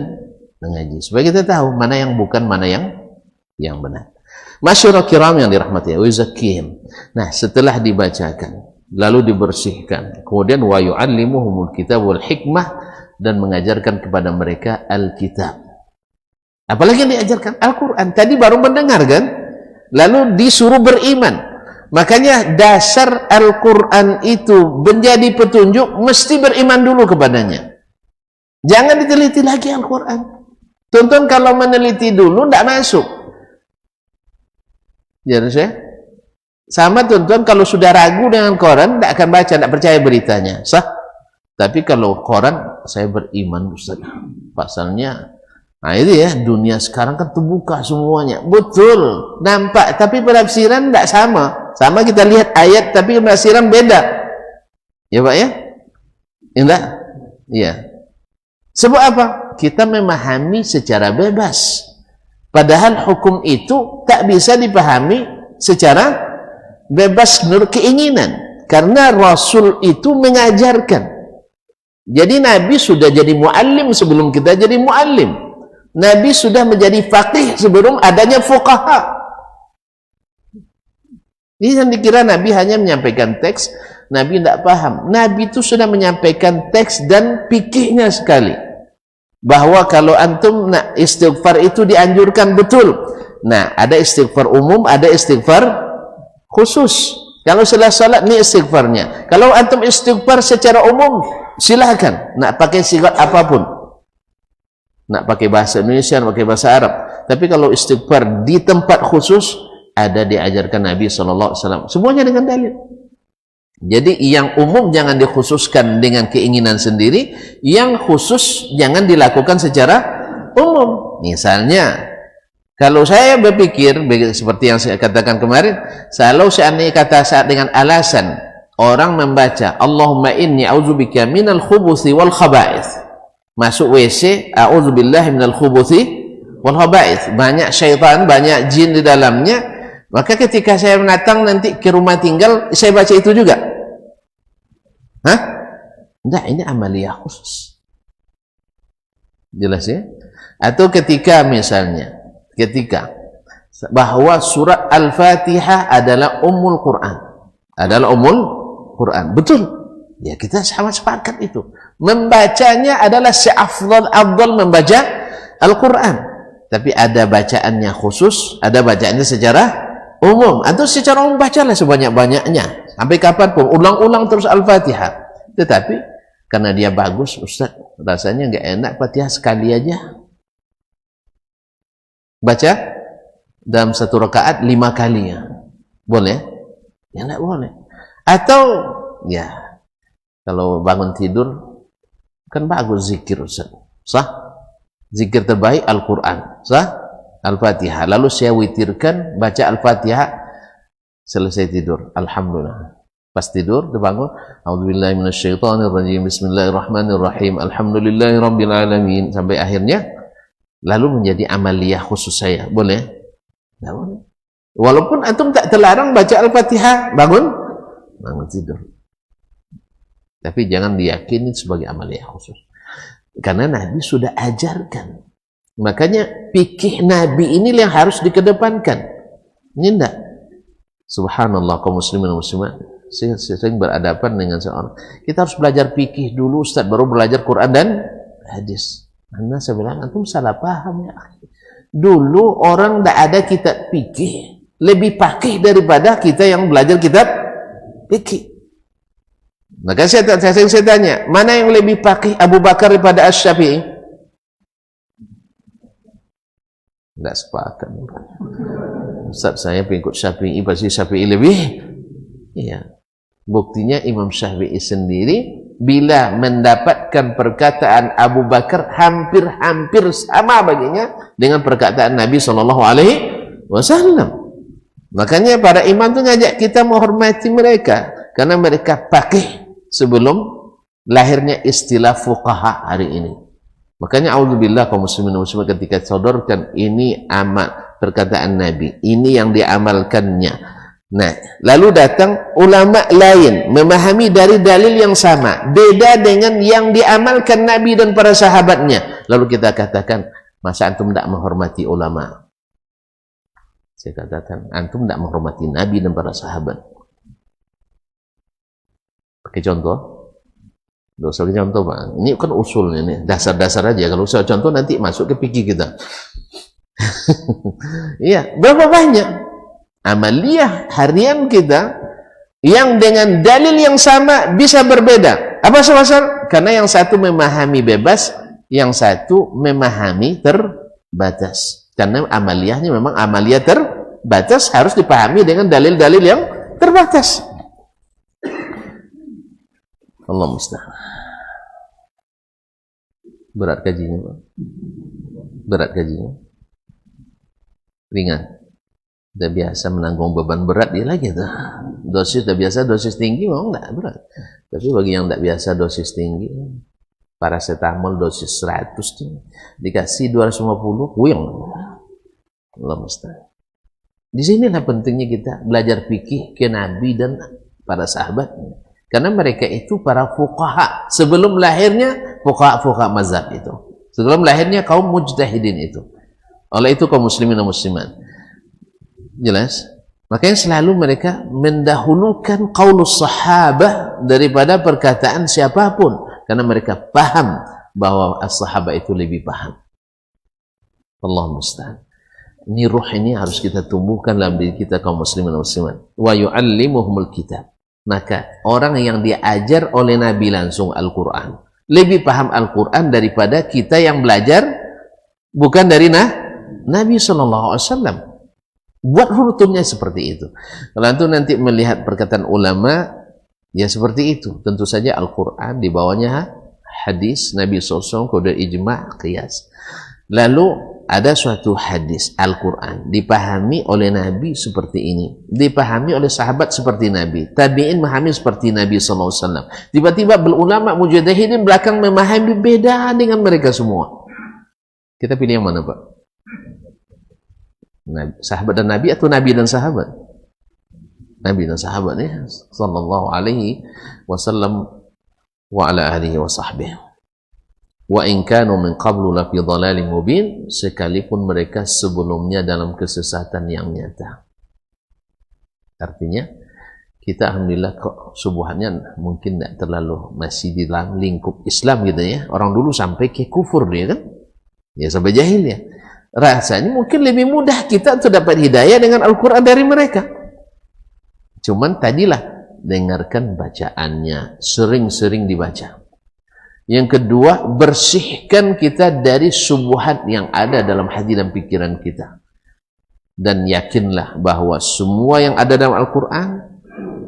mengaji supaya kita tahu mana yang bukan, mana yang benar. Masyarakat kiram yang dirahmati wa yuzakkihim. Nah, setelah dibacakan, lalu dibersihkan, kemudian wa yu'allimuhumul kitab wal hikmah, dan mengajarkan kepada mereka Alkitab. Apalagi yang diajarkan Al-Quran. Tadi baru mendengar kan, lalu disuruh beriman. Makanya dasar Al-Quran itu menjadi petunjuk, mesti beriman dulu kepadanya. Jangan diteliti lagi Al-Quran. Tonton kalau meneliti dulu tidak masuk. Jadi saya sama tonton kalau sudah ragu dengan Quran, tidak akan baca, tidak percaya beritanya. Sah. Tapi kalau Quran, saya beriman Ustaz. Pasalnya, nah itu ya, dunia sekarang kan terbuka semuanya. Betul, nampak. Tapi penafsiran tidak sama. Sama kita lihat ayat, tapi penafsiran beda. Ya Pak ya? Enggak? Iya. Sebab apa? Kita memahami secara bebas. Padahal hukum itu tak bisa dipahami secara bebas menurut keinginan. Karena Rasul itu mengajarkan. Jadi Nabi sudah jadi muallim sebelum kita jadi muallim. Nabi sudah menjadi faqih sebelum adanya fuqaha. Ini yang dikira Nabi hanya menyampaikan teks, Nabi tidak paham. Nabi itu sudah menyampaikan teks dan fikihnya sekali. Bahwa kalau antum nak istighfar itu dianjurkan betul. Nah, ada istighfar umum, ada istighfar khusus. Kalau setelah salat ni istighfarnya. Kalau antum istighfar secara umum, silakan. Nak pakai sigat apapun. Nak pakai bahasa Indonesia, nak pakai bahasa Arab. Tapi kalau istighfar di tempat khusus, ada diajarkan Nabi SAW. Semuanya dengan dalil. Jadi yang umum jangan dikhususkan dengan keinginan sendiri, yang khusus jangan dilakukan secara umum. Misalnya, kalau saya berpikir seperti yang saya katakan kemarin, kalau seandainya kata saat dengan alasan orang membaca Allahumma inni a'udzubika minal khubuthi wal khaba'ith, masuk WC a'udzubillahi minal khubuthi wal khaba'ith, banyak syaitan, banyak jin di dalamnya, maka ketika saya datang nanti ke rumah tinggal, saya baca itu juga. Hah? Enggak, ini amaliyah khusus. Jelas ya? Atau ketika misalnya, bahwa surat Al-Fatihah adalah Ummul Quran. Adalah Ummul Quran. Betul. Ya, kita sama sepakat itu. Membacanya adalah seafdal membaca Al-Quran. Tapi ada bacaannya khusus, ada bacaannya secara umum. Atau secara umum bacalah sebanyak-banyaknya. Sampai kapanpun, ulang-ulang terus Al-Fatihah. Tetapi, karena dia bagus, Ustaz, rasanya nggak enak Fatihah sekali aja. Baca dalam satu rakaat 5 kali ya. Boleh? Ya nggak boleh. Atau, ya, kalau bangun tidur, kan bagus zikir, Ustaz. Sah? Zikir terbaik Al-Quran. Sah? Al-Fatihah. Lalu saya witirkan, baca Al-Fatihah, selesai tidur, alhamdulillah. Pas tidur, terbangun, a'udzubillahi minasyaitonirrajim, bismillahirrahmanirrahim, alhamdulillahirabbil alamin, sampai akhirnya, lalu menjadi amaliyah khusus saya. Boleh? Tidak boleh. Walaupun antum tak terlarang baca Al-Fatihah, bangun tidur. Tapi jangan diyakini sebagai amaliyah khusus. Karena Nabi sudah ajarkan. Makanya fikih Nabi ini yang harus dikedepankan. Ini enggak. Subhanallah, kaum muslimin dan muslimat, saya sering berhadapan dengan seorang, kita harus belajar fikih dulu Ustaz, baru belajar Quran dan hadis. Karena saya bilang, antum salah paham ya. Dulu orang tidak ada kitab fikih, lebih fakih daripada kita yang belajar kitab fikih. Maka saya tanya, mana yang lebih fakih, Abu Bakar daripada Asy-Syafi'i? Tidak sepakat. Ustaz, saya pengikut Syafi'i, pasti Syafi'i lebih. Iya. Buktinya Imam Syafi'i sendiri bila mendapatkan perkataan Abu Bakar hampir-hampir sama baginya dengan perkataan Nabi SAW. Makanya para imam itu ngajak kita menghormati mereka karena mereka pakai sebelum lahirnya istilah fuqaha hari ini. Makanya a'udzubillah kaum muslimin dan muslimat, ketika sodorkan ini amal perkataan Nabi, ini yang diamalkannya. Nah, lalu datang ulama lain memahami dari dalil yang sama, beda dengan yang diamalkan Nabi dan para sahabatnya. Lalu kita katakan, masa antum tidak menghormati ulama? Saya katakan, antum tidak menghormati Nabi dan para sahabat. Pakai contoh? Tidak usah contoh, Pak. Ini kan usulnya nih, dasar-dasar aja. Kalau usah contoh nanti masuk ke fikih kita. Iya, berapa banyak amaliyah harian kita yang dengan dalil yang sama bisa berbeda. Apa sebab? Karena yang satu memahami bebas, yang satu memahami terbatas. Karena amaliyahnya memang amaliyah terbatas, harus dipahami dengan dalil-dalil yang terbatas. Allah musta'an. Berat gajinya, Pak. Berat gajinya. Ringan. Udah biasa menanggung beban berat, dia lagi tuh. Dosis udah biasa, dosis tinggi memang enggak berat. Tapi bagi yang enggak biasa dosis tinggi, paracetamol dosis 100 dikasih 250, puyeng. Allah musta'an. Di sinilah pentingnya kita belajar fikih ke Nabi dan para sahabatnya. Karena mereka itu para fuqaha sebelum lahirnya fuqaha mazhab itu. Sebelum lahirnya kaum mujtahidin itu. Oleh itu kaum muslimin dan muslimat. Jelas? Makanya selalu mereka mendahulukan qaulus sahabah daripada perkataan siapapun. Karena mereka paham bahwa as-sahabah itu lebih paham. Allah musta'an. Ini ruh ini harus kita tumbuhkan dalam diri kita kaum muslimin dan muslimat. Wa yu'allimuhumul kitab. Maka orang yang diajar oleh Nabi langsung Al-Quran lebih paham Al-Quran daripada kita yang belajar bukan dari Nabi SAW. Buat hukumnya seperti itu. Kalau itu nanti melihat perkataan ulama, ya seperti itu. Tentu saja Al-Quran di bawahnya hadis Nabi SAW, kode ijma' qiyas. Lalu ada suatu hadis Al-Quran dipahami oleh Nabi seperti ini, dipahami oleh sahabat seperti Nabi, tabi'in memahami seperti Nabi SAW. Tiba-tiba ulama mujtahidin belakang memahami beda dengan mereka semua. Kita pilih yang mana, Pak? Sahabat dan Nabi atau Nabi dan sahabat? Nabi dan sahabat ya, sallallahu alaihi wasallam wa ala alihi wa sahbihi. Wa in kanu min qablu la fi dhalalin mubin, sekalipun mereka sebelumnya dalam kesesatan yang nyata. Artinya kita alhamdulillah kok subuhannya mungkin tidak terlalu masih di dalam lingkup Islam gitu ya. Orang dulu sampai ke kufur dia kan, ya sampai jahil ya. Rasanya mungkin lebih mudah kita untuk dapat hidayah dengan Al-Quran dari mereka. Cuman tadilah dengarkan bacaannya, sering-sering dibaca. Yang kedua, bersihkan kita dari subuhat yang ada dalam hati dan pikiran kita. Dan yakinlah bahwa semua yang ada dalam Al-Quran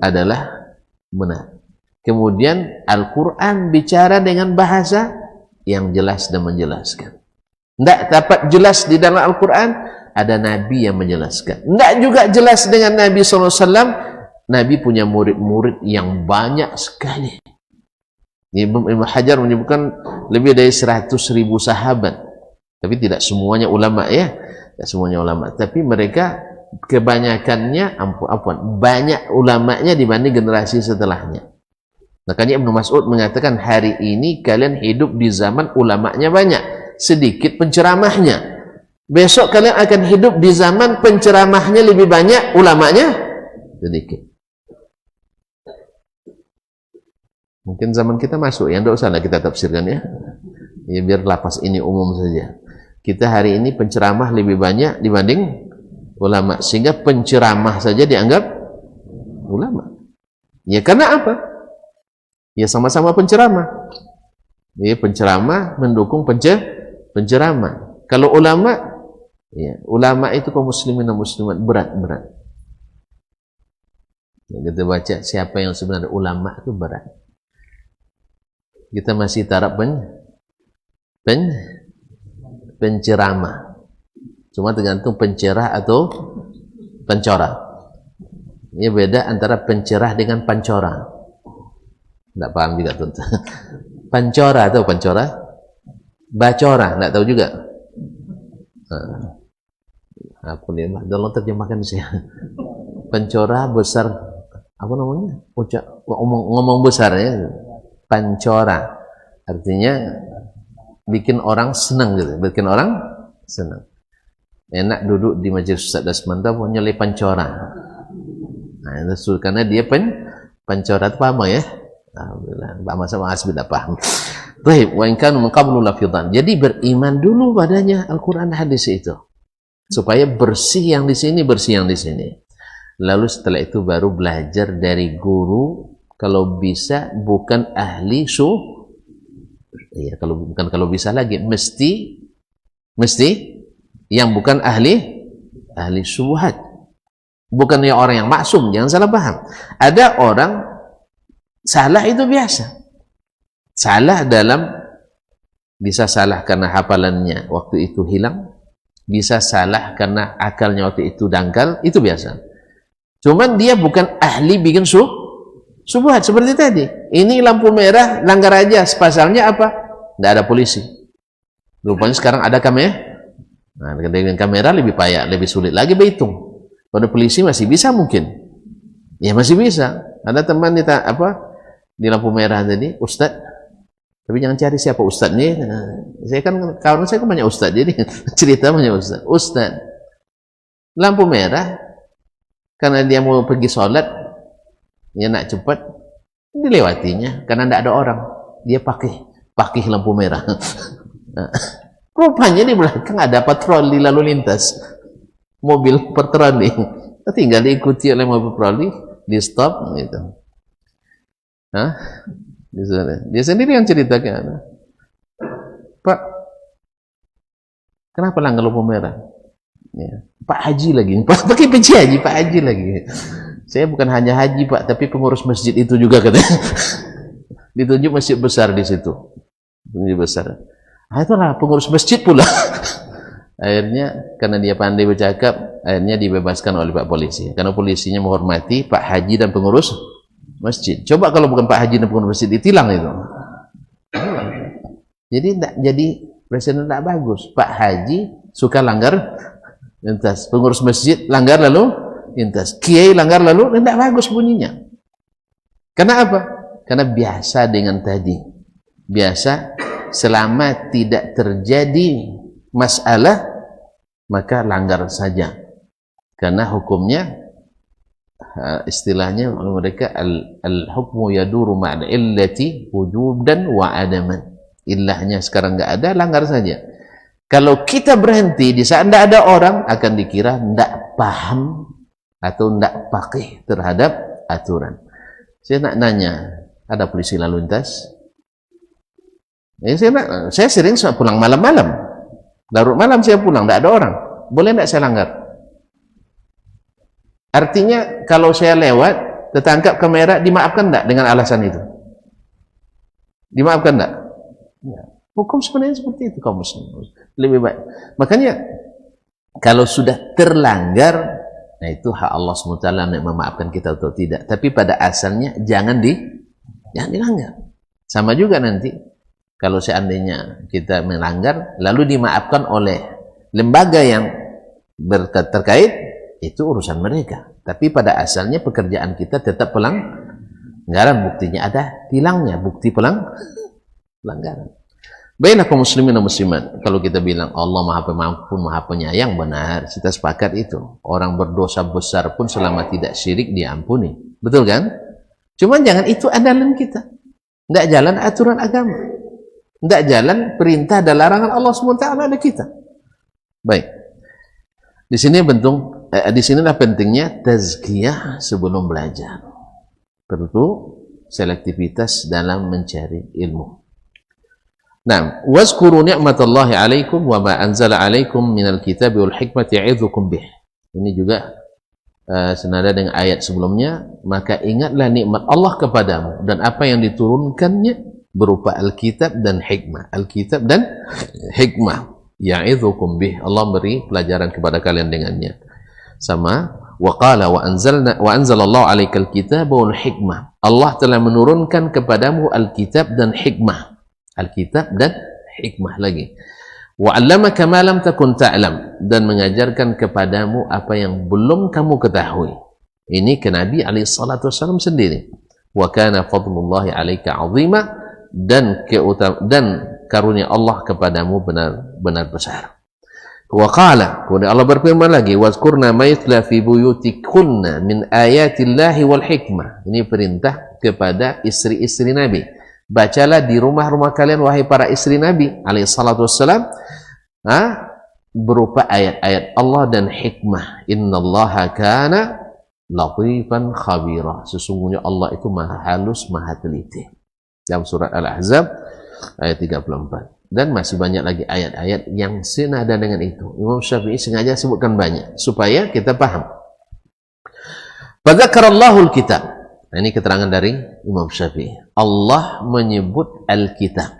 adalah benar. Kemudian Al-Quran bicara dengan bahasa yang jelas dan menjelaskan. Tidak dapat jelas di dalam Al-Quran, ada Nabi yang menjelaskan. Tidak juga jelas dengan Nabi SAW, Nabi punya murid-murid yang banyak sekali. Ibnu Hajar menyebutkan lebih dari 100.000 sahabat. Tapi tidak semuanya ulama ya. Tidak semuanya ulama. Tapi mereka kebanyakannya, banyak ulamanya dibanding generasi setelahnya. Makanya Ibnu Mas'ud mengatakan hari ini kalian hidup di zaman ulamanya banyak, sedikit penceramahnya. Besok kalian akan hidup di zaman penceramahnya lebih banyak, ulamanya sedikit. Mungkin zaman kita masuk, ya tidak usahlah kita tafsirkan ya. Ya biar lapas ini umum saja. Kita hari ini penceramah lebih banyak dibanding ulama, sehingga penceramah saja dianggap ulama. Ya karena apa? Ya sama-sama penceramah. Ya penceramah mendukung penceramah. Kalau ulama, ya ulama itu kaum muslimin dan muslimat berat-berat. Ya, kita baca siapa yang sebenarnya ulama itu berat. Kita masih taraf penceramah. Cuma tergantung pencerah atau pencora. Ini beda antara pencerah dengan pancora. Tidak paham juga tuh. Pancora atau pancora? Bacora, tidak tahu juga. Aku nih, tolong terjemahkan saya. Pancora besar, apa namanya? Ngomong besar ya. Pancora artinya bikin orang senang gitu, bikin orang senang. Enak duduk di majelis Ustaz Dasmanta pun nyelip pancora. Nah itu karena dia pancora itu paham ya. Alhamdulillah, Pak Mas sama Asbi tidak paham. Baik, wa in kanu min qablu la fi dhan. Jadi beriman dulu padanya Al-Qur'an hadis itu. Supaya bersih yang di sini, bersih yang di sini. Lalu setelah itu baru belajar dari guru. Kalau bisa bukan ahli ya kalau bisa lagi mesti yang bukan ahli syubhat, bukan yang orang yang maksum. Jangan salah paham. Ada orang salah itu biasa, salah dalam bisa salah karena hafalannya waktu itu hilang, bisa salah karena akalnya waktu itu dangkal, itu biasa. Cuman dia bukan ahli bikin subhat seperti tadi. Ini lampu merah, langgar aja. Pasalnya apa? Tidak ada polisi. Rupanya sekarang ada kamera. Nah, dengan kamera lebih payah, lebih sulit lagi berhitung. Pada polisi masih bisa mungkin. Ya masih bisa. Ada teman di lampu merah tadi, Ustaz, Tapi jangan cari siapa ustadznya. Saya kan kawan saya kan banyak ustadz, jadi cerita banyak ustadz. Ustadz lampu merah karena dia mau pergi sholat, dia nak cepat, dilewatinya karena tidak ada orang. Dia pakai lampu merah. Rupanya di belakang ada patroli lalu lintas, mobil patroli. Tinggal diikuti oleh mobil patroli, di stop gitu. Dia sendiri yang ceritakan, Pak, kenapa langgar lampu merah? Ya, Pak Haji lagi, pakai peci haji, Pak Haji lagi. Saya bukan hanya haji Pak, tapi pengurus masjid itu juga katanya. Ditunjuk masjid besar di situ, masjid besar. Itulah pengurus masjid pula. Akhirnya karena dia pandai bercakap, akhirnya dibebaskan oleh Pak Polisi. Karena polisinya menghormati Pak Haji dan pengurus masjid. Coba kalau bukan Pak Haji dan pengurus masjid, ditilang itu. Jadi presiden tidak bagus. Pak Haji suka langgar lintas, pengurus masjid langgar lalu lintas, kiai langgar lalu, tidak bagus bunyinya. Karena apa? Karena biasa dengan tadi. Biasa selama tidak terjadi masalah, maka langgar saja. Karena hukumnya, istilahnya mereka al-hukmu yaduru ma'al illati wujudan wa adaman. Illahnya sekarang nggak ada, langgar saja. Kalau kita berhenti di saat tidak ada orang, akan dikira tidak paham atau tidak pakai terhadap aturan. Saya nak nanya, ada polisi lalu lintas? Saya sering pulang malam-malam, larut malam saya pulang, tidak ada orang. Boleh tidak saya langgar? Artinya kalau saya lewat, tertangkap kamera, dimaafkan tidak dengan alasan itu? Dimaafkan tidak? Ya. Hukum sebenarnya seperti itu kaum muslimin. Lebih baik. Makanya kalau sudah terlanggar, nah itu hak Allah SWT yang memaafkan kita atau tidak. Tapi pada asalnya jangan dilanggar. Sama juga nanti kalau seandainya kita melanggar lalu dimaafkan oleh lembaga yang terkait, itu urusan mereka. Tapi pada asalnya pekerjaan kita tetap pelanggaran. Buktinya ada tilangnya, bukti pelanggaran. Baiklah kaum muslimin dan muslimat, kalau kita bilang Allah Maha Pengampun, Maha Penyayang, benar, kita sepakat itu. Orang berdosa besar pun selama tidak syirik diampuni. Betul kan? Cuman jangan itu andalan kita. Tidak jalan aturan agama. Tidak jalan perintah dan larangan Allah SWT ada kita. Baik. Di sinilah pentingnya tazkiyah sebelum belajar. Perlu selektivitas dalam mencari ilmu. Nah, wazkuru ni'matallahi 'alaikum wa ma anzala 'alaikum minal kitabi wal hikmati ya'idzukum bih. Ini juga senada dengan ayat sebelumnya, maka ingatlah nikmat Allah kepadamu dan apa yang diturunkannya berupa Alkitab dan hikmah. Alkitab dan hikmah. Ya'idzukum bih. Allah beri pelajaran kepada kalian dengannya. Sama wa qala wa anzalallahu 'alaikal kitaba wal hikmah. Allah telah menurunkan kepadamu Alkitab dan hikmah. Alkitab dan hikmah lagi. Wa 'allamaka ma lam takun ta'lam, dan mengajarkan kepadamu apa yang belum kamu ketahui. Ini ke Nabi alaihi salatu wasallam sendiri. Wa kana fadlullahi 'alaika 'azima, dan karunia Allah kepadamu benar-benar besar. Wa qala, kemudian Allah berfirman lagi, wazkurna ma yutla fi buyutikunna min ayatillahi wal hikmah. Ini perintah kepada istri-istri Nabi. Bacalah di rumah-rumah kalian wahai para istri Nabi alaihi salatu wassalam, berupa ayat-ayat Allah dan hikmah. Innallaha kana latifan khabira. Sesungguhnya Allah itu maha halus, maha teliti. Dalam surat Al-Ahzab ayat 34. Dan masih banyak lagi ayat-ayat yang senada dengan itu. Imam Syafi'i sengaja sebutkan banyak supaya kita paham. Fadzakarallahul kitab. Nah, ini keterangan dari Imam Syafi'i. Allah menyebut Alkitab.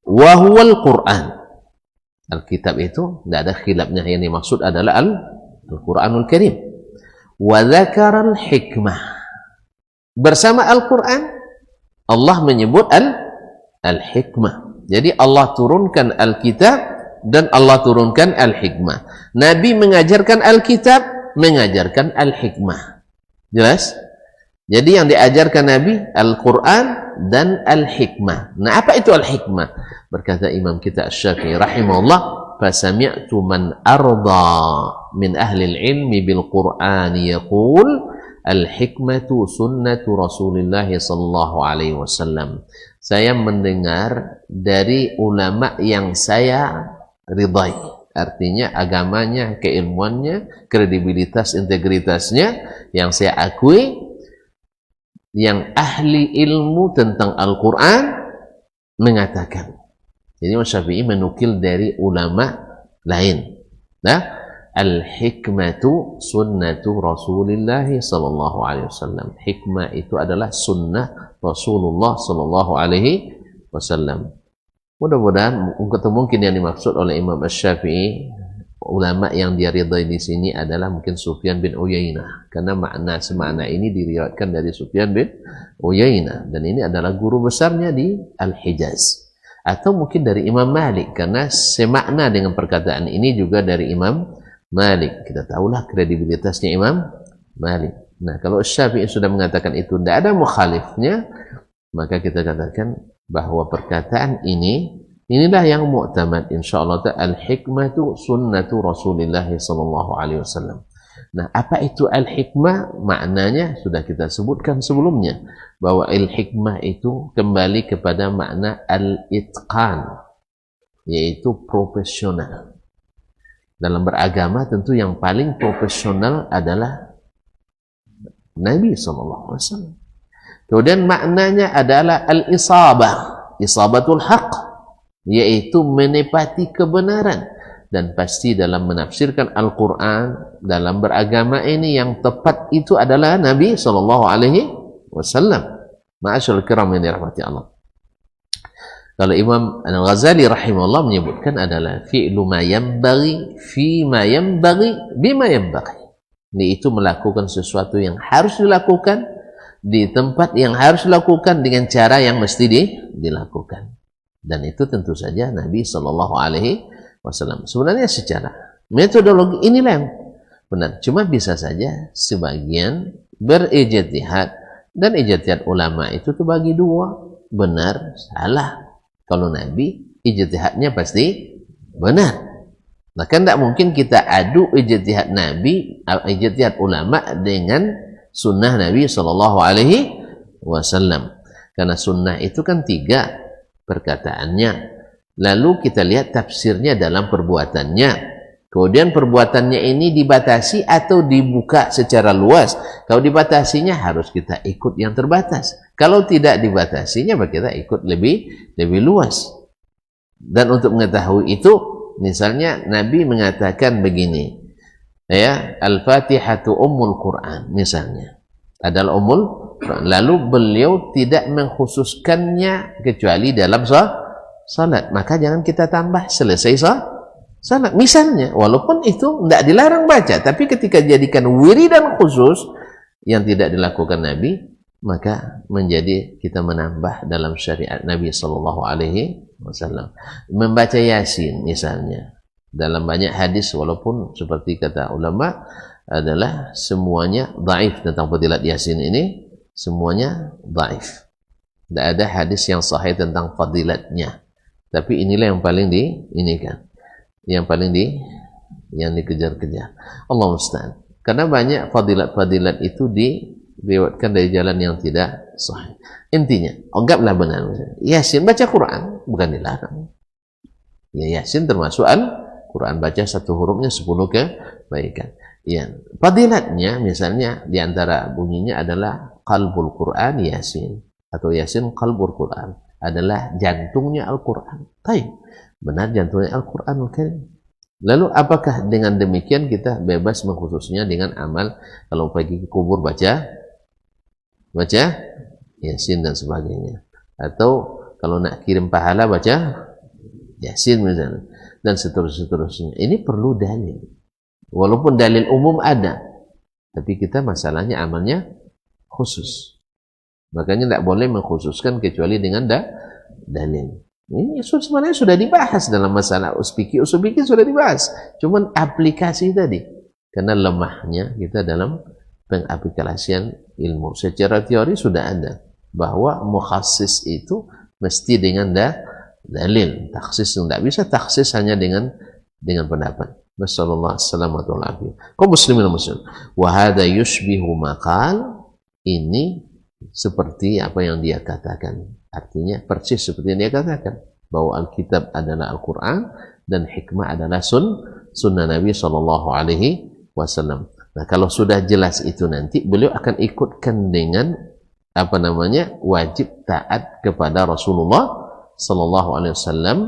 Wa huwal Qur'an. Alkitab itu tidak ada khilafnya, yang dimaksud adalah Al-Qur'anul Karim. Wa dzakaral hikmah. Bersama Al-Qur'an Allah menyebut Al-Hikmah. Jadi Allah turunkan Alkitab dan Allah turunkan Al-Hikmah. Nabi mengajarkan Alkitab, mengajarkan Al-Hikmah. Jelas? Jadi yang diajarkan Nabi Al-Quran dan al-hikmah. Nah, apa itu al-hikmah? Berkata Imam kita Asy-Syafi'i rahimahullah, fasami'tu man arda min ahli al-ilmi bil Qur'an yaqul al-hikmatu sunnatu Rasulillah sallallahu alaihi wasallam. Saya mendengar dari ulama yang saya ridai, artinya agamanya, keilmuannya, kredibilitas, integritasnya yang saya akui, yang ahli ilmu tentang Al-Quran mengatakan. Jadi Imam Syafi'i menukil dari ulama lain. Nah, al-hikmatu sunnatu Rasulillah sallallahu alaihi wasallam. Hikmah itu adalah sunnah Rasulullah sallallahu alaihi wasallam. Mudah-mudahan mungkin yang dimaksud oleh Imam Asy-Syafi'i, ulama yang dia ridai di sini adalah mungkin Sufyan bin Uyainah, karena semakna ini diriwayatkan dari Sufyan bin Uyainah, dan ini adalah guru besarnya di Al-Hijaz. Atau mungkin dari Imam Malik, karena semakna dengan perkataan ini juga dari Imam Malik. Kita tahulah kredibilitasnya Imam Malik. Nah, kalau Syafi'i sudah mengatakan itu tidak ada mukhalifnya, maka kita katakan bahwa perkataan inilah yang mu'tamad insyaallah. Al-hikmatu sunnatu Rasulillah sallallahu alaihi wasallam. Nah, apa itu al-hikmah? Maknanya sudah kita sebutkan sebelumnya, bahwa al-hikmah itu kembali kepada makna al-itqan, yaitu profesional. Dalam beragama tentu yang paling profesional adalah Nabi sallallahu alaihi wasallam. Kemudian maknanya adalah al-isabah, isabatul haq, yaitu menepati kebenaran. Dan pasti dalam menafsirkan Al-Quran, dalam beragama ini yang tepat itu adalah Nabi SAW. Ma'asyarul kiram yang dirahmati Allah. Kalau Imam Al-Ghazali rahimahullah menyebutkan adalah fi'lu ma yanbaghi fi ma yanbaghi bima yanbaghi. Ini itu melakukan sesuatu yang harus dilakukan di tempat yang harus dilakukan dengan cara yang mesti dilakukan. Dan itu tentu saja Nabi SAW. Sebenarnya secara metodologi inilah yang benar. Cuma bisa saja sebagian berijtihad, dan ijtihad ulama itu terbagi dua, benar, salah. Kalau Nabi ijtihadnya pasti benar. Maka tidak mungkin kita adu ijtihad Nabi, ijtihad ulama dengan sunnah Nabi SAW. Karena sunnah itu kan 3 perkataannya. Lalu kita lihat tafsirnya dalam perbuatannya. Kemudian perbuatannya ini dibatasi atau dibuka secara luas. Kalau dibatasinya harus kita ikut yang terbatas. Kalau tidak dibatasinya, maka kita ikut lebih luas. Dan untuk mengetahui itu, misalnya Nabi mengatakan begini, ya, Al-Fatihatu Ummul Quran, misalnya adalah Ummul Quran. Lalu beliau tidak mengkhususkannya kecuali dalam salat, maka jangan kita tambah selesai salat. Misalnya, walaupun itu tidak dilarang baca, tapi ketika dijadikan wiridan khusus yang tidak dilakukan Nabi, maka menjadi kita menambah dalam syariat Nabi SAW. Membaca Yasin misalnya, dalam banyak hadis, walaupun seperti kata ulama adalah semuanya dhaif tentang fadilat Yasin ini, semuanya dhaif. Tidak ada hadis yang sahih tentang fadilatnya. Tapi inilah yang paling yang paling yang dikejar-kejar. Allah musta'an. Karena banyak fadilat-fadilat itu diriwayatkan dari jalan yang tidak sahih. Intinya, anggaplah benar. Yasin, baca Quran, bukan dilarang. Ya, Yasin termasuk Al-Quran, baca 1 hurufnya 10 kebaikan. Ya, fadilatnya misalnya diantara bunyinya adalah qalbul Quran Yasin, atau Yasin qalbul Quran, adalah jantungnya Al-Quran. Benar, jantungnya Al-Quranul Karim. Lalu apakah dengan demikian kita bebas mengkhususnya dengan amal, kalau pergi ke kubur baca Yasin dan sebagainya, atau kalau nak kirim pahala baca Yasin misalnya, dan seterusnya. Ini perlu dalil. Walaupun dalil umum ada, tapi kita masalahnya amalnya khusus. Makanya tidak boleh mengkhususkan kecuali dengan dalil. Ini sebenarnya sudah dibahas dalam masalah usul fikih sudah dibahas. Cuman aplikasi tadi, karena lemahnya kita dalam pengaplikasian ilmu. Secara teori sudah ada, bahwa mukhassis itu mesti dengan dalil. Taksis tidak bisa taksis hanya dengan pendapat. Wassallallahu alaihi wasallam. Kaum muslimin dan muslim. Wa hadza yushbihu maqal, ini seperti apa yang dia katakan. Artinya persis seperti yang dia katakan bahwa Alkitab adalah Al-Qur'an dan hikmah adalah sunnah Nabi sallallahu alaihi wasallam. Nah, kalau sudah jelas itu nanti beliau akan ikutkan dengan wajib taat kepada Rasulullah sallallahu alaihi wasallam,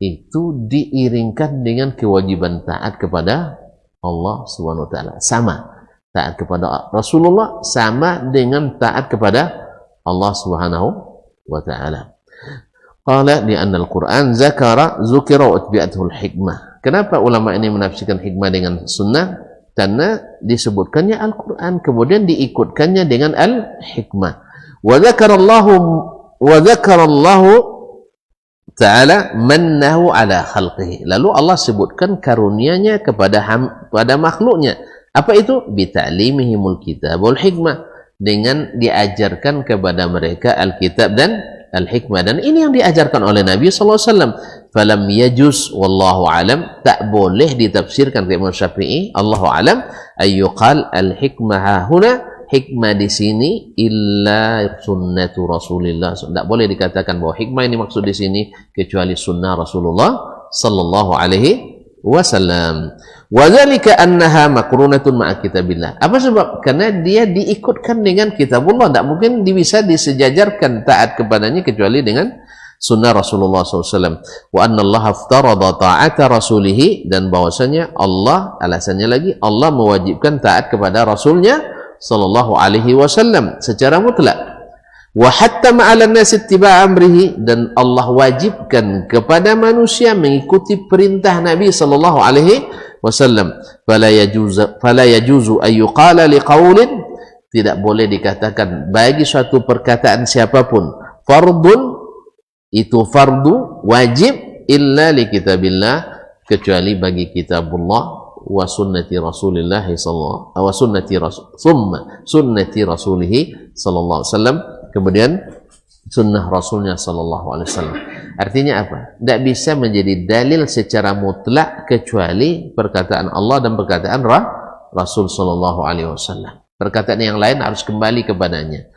itu diiringkan dengan kewajiban taat kepada Allah Subhanahu wa taala. Sama, taat kepada Rasulullah sama dengan taat kepada Allah Subhanahu wa taala. Qala li anna al-Qur'an zukira wa utbi'atuhu al-hikmah. Kenapa ulama ini menafsirkan hikmah dengan sunnah? Karena disebutkannya Al-Qur'an kemudian diikutkannya dengan al-hikmah. Wa dzakara Allah Ta'ala mannahu ala khalqihi. Lalu Allah sebutkan karunia-Nya pada makhluknya. Apa itu? Bita'limihimul kitab wal hikmah. Dengan diajarkan kepada mereka Alkitab dan Al-Hikmah. Dan ini yang diajarkan oleh Nabi SAW. Falam yajuz wallahu alam. Tak boleh ditafsirkan ke Imam Syafi'i, Allahu alam, ayyuqal al-hikmah huna, hikmah di sini illa sunnatu Rasulillah. Tidak boleh dikatakan bahwa hikmah ini maksud di sini kecuali sunnah Rasulullah sallallahu alaihi wasallam. Wa dzalika annaha makrunatun ma'a kitabillah. Apa sebab? Karena dia diikutkan dengan kitabullah. Tidak mungkin bisa disejajarkan taat kepadanya kecuali dengan sunnah Rasulullah SAW. Wa anna Allah aftarada ta'ata rasulihi, dan bahwasanya Allah, alasannya lagi, Allah mewajibkan taat kepada Rasulnya sallallahu alaihi wasallam secara mutlak. Wa hatta ma'ala nas ittiba' amrihi, dan Allah wajibkan kepada manusia mengikuti perintah Nabi sallallahu alaihi wasallam. Fala yajuzu ay yuqala liqaulin, tidak boleh dikatakan bagi suatu perkataan siapapun fardun, itu fardu wajib, illa li kitabillah, kecuali bagi kitabullah wa sunnati Rasulillah sallallahu wa sunnati Rasulih sallallahu alaihi wasallam, kemudian sunnah Rasulnya sallallahu alaihi wasallam. Artinya apa? Tidak bisa menjadi dalil secara mutlak kecuali perkataan Allah dan perkataan Rasul sallallahu alaihi wasallam. Perkataan yang lain harus kembali kepadanya.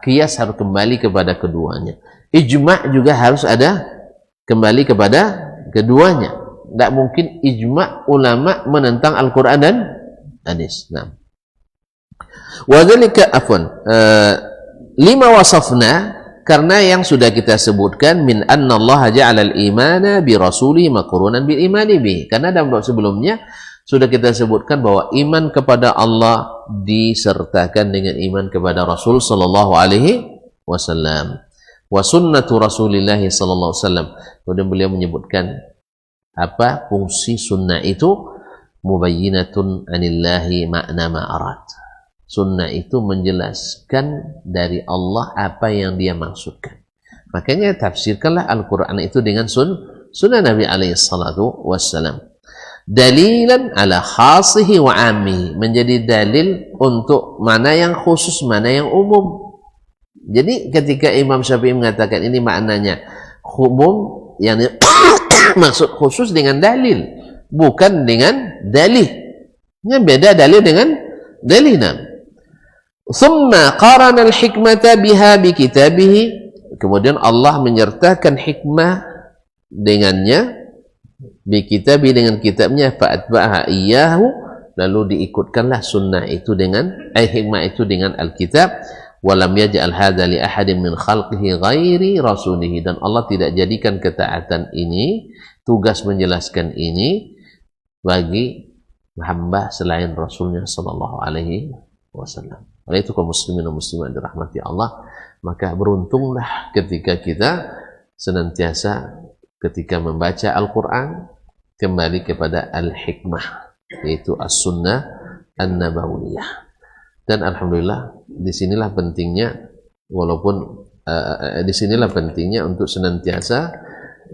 Qiyas harus kembali kepada keduanya. Ijma' juga harus ada kembali kepada keduanya. Tidak mungkin ijma' ulama menentang Al-Quran dan hadis. Nah. Wadzalika lima wasafna, karena yang sudah kita sebutkan min anna Allah ja'ala al-imana bi rasuli maqrunan bil imani bi. Karena dalam bab sebelumnya sudah kita sebutkan bahwa iman kepada Allah disertakan dengan iman kepada Rasul sallallahu alaihi wasallam. Wa sunnatu Rasulillah sallallahu alaihi wasallam. Kemudian beliau menyebutkan apa fungsi sunnah itu? Mubayyinatun anillahi ma'na ma'arat. Sunnah itu menjelaskan dari Allah apa yang dia maksudkan. Makanya tafsirkanlah Al-Quran itu dengan sunnah Nabi alaihi salatu wassalam. Dalilan ala khasihi wa ammihi, menjadi dalil untuk mana yang khusus, mana yang umum. Jadi ketika Imam Syafi'i mengatakan ini maknanya umum, yang maksud khusus dengan dalil, bukan dengan dalih. Ini beda dalil dengan dalilnya. Thumma qarana al-hikmata biha bi kitabihi, kemudian Allah menyertakan hikmah dengannya, bi kitabi, dengan kitabnya, fa atba'aha iyyahu, lalu diikutkanlah sunnah itu dengan hikmah itu dengan Alkitab. Walam yaj'al hadza li ahadin min khalqihi ghairi rasulihi, dan Allah tidak jadikan ketaatan ini, tugas menjelaskan ini bagi hamba selain Rasulnya sallallahu alaihi wasallam. Oleh itu kaum muslimin dan muslimat dirahmati Allah, maka beruntunglah ketika kita senantiasa ketika membaca Al-Quran kembali kepada al-hikmah, yaitu as-sunnah an-nabawiyah. Dan alhamdulillah disinilah pentingnya, walaupun disinilah pentingnya untuk senantiasa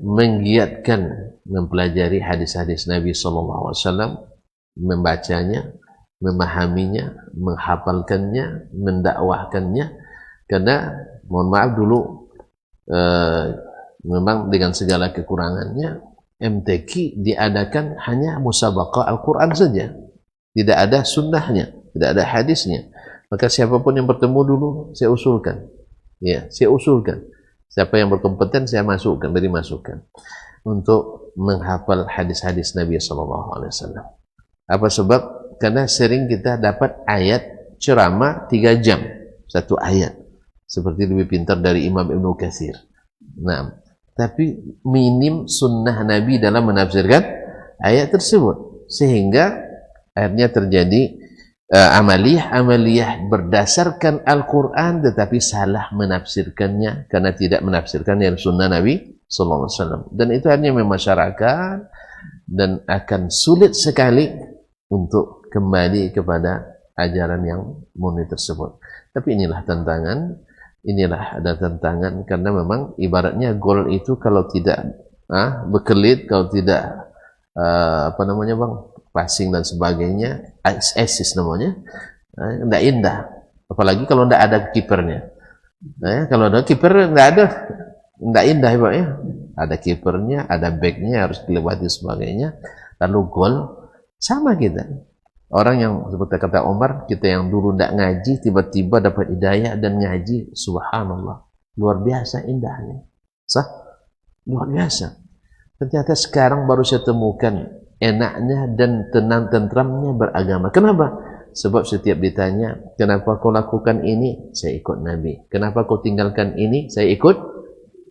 menggiatkan mempelajari hadis-hadis Nabi SAW, membacanya, memahaminya, menghafalkannya, mendakwahkannya, karena Mohon maaf dulu, memang dengan segala kekurangannya, MTQ diadakan hanya musabaqah Al-Quran saja. Tidak ada sunnahnya, tidak ada hadisnya. Maka siapapun yang bertemu dulu, saya usulkan. Ya, saya usulkan. Siapa yang berkompeten, saya masukkan, beri masukan. Untuk menghafal hadis-hadis Nabi SAW. Apa sebab? Karena sering kita dapat ayat ceramah 3 jam. Satu ayat. Seperti lebih pintar dari Imam Ibnu Katsir. Nah, tapi minim sunnah Nabi dalam menafsirkan ayat tersebut. Sehingga akhirnya terjadi amaliyah berdasarkan Al-Quran tetapi salah menafsirkannya karena tidak menafsirkan yang sunnah Nabi SAW. Dan itu hanya memasyarakat dan akan sulit sekali untuk kembali kepada ajaran yang murni tersebut. Tapi inilah tantangan, inilah ada tantangan karena memang ibaratnya gol itu kalau tidak berkelit, kalau tidak passing dan sebagainya, assist namanya, tidak indah. Apalagi kalau tidak ada kipernya. Kalau ada kiper tidak indah ya. Ada kipernya, ada backnya harus dilewati sebagainya. Lalu gol sama kita. Orang yang seperti kata Omar, kita yang dulu tidak ngaji tiba-tiba dapat hidayah dan ngaji, subhanallah, luar biasa indahnya. Sah? Luar biasa. Ternyata sekarang baru saya temukan enaknya dan tentramnya beragama. Kenapa? Sebab setiap ditanya, kenapa kau lakukan ini? Saya ikut Nabi. Kenapa kau tinggalkan ini? Saya ikut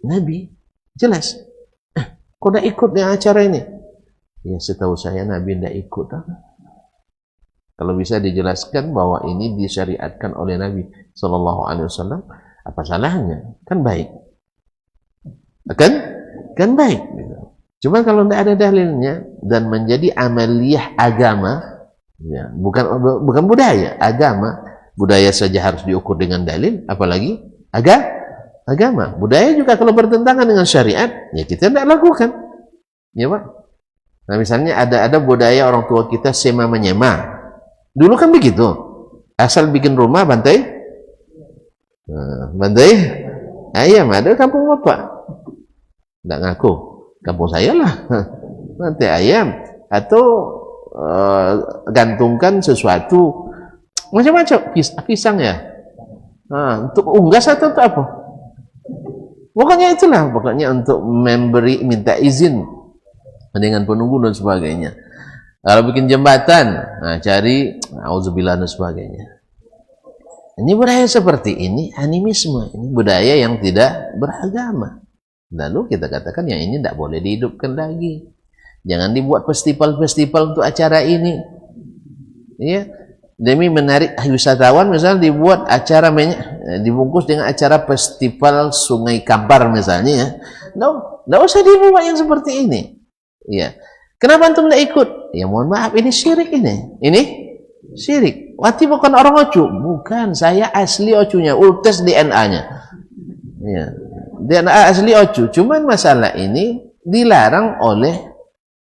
Nabi. Jelas. Kau dah ikut dengan acara ini? Ya, setahu saya Nabi tidak ikut. Kalau bisa dijelaskan bahwa ini disyariatkan oleh Nabi SAW, apa salahnya? Kan baik. Kan baik. Cuma kalau tidak ada dalilnya dan menjadi amaliyah agama, ya, bukan budaya, agama. Budaya saja harus diukur dengan dalil, apalagi agama. Budaya juga kalau bertentangan dengan syariat, ya kita tidak lakukan. Ya Pak. Nah misalnya ada budaya orang tua kita sema menyema. Dulu kan begitu. Asal bikin rumah bantai ayam, ada kampung Bapak. Tidak ngaku. Kampung saya lah, nanti ayam atau gantungkan sesuatu macam-macam, pisang ya, untuk unggas atau untuk apa? Pokoknya itulah, pokoknya untuk minta izin dengan penunggu dan sebagainya. Kalau bikin jembatan, cari auzubillah dan sebagainya. Ini budaya seperti ini, animisme, ini budaya yang tidak beragama. Lalu kita katakan yang ini tidak boleh dihidupkan lagi. Jangan dibuat festival-festival untuk acara ini. Ya, demi menarik wisatawan, misalnya dibuat acara dibungkus dengan acara festival Sungai Kampar misalnya. Ya, tidak usah dibuat yang seperti ini. Ya, kenapa antum tidak ikut? Ya mohon maaf, ini syirik ini. Ini syirik. Wati bukan orang Ocu, bukan. Saya asli Ocunya, tes DNA-nya. Ya. DNA asli Ocu, cuman masalah ini dilarang oleh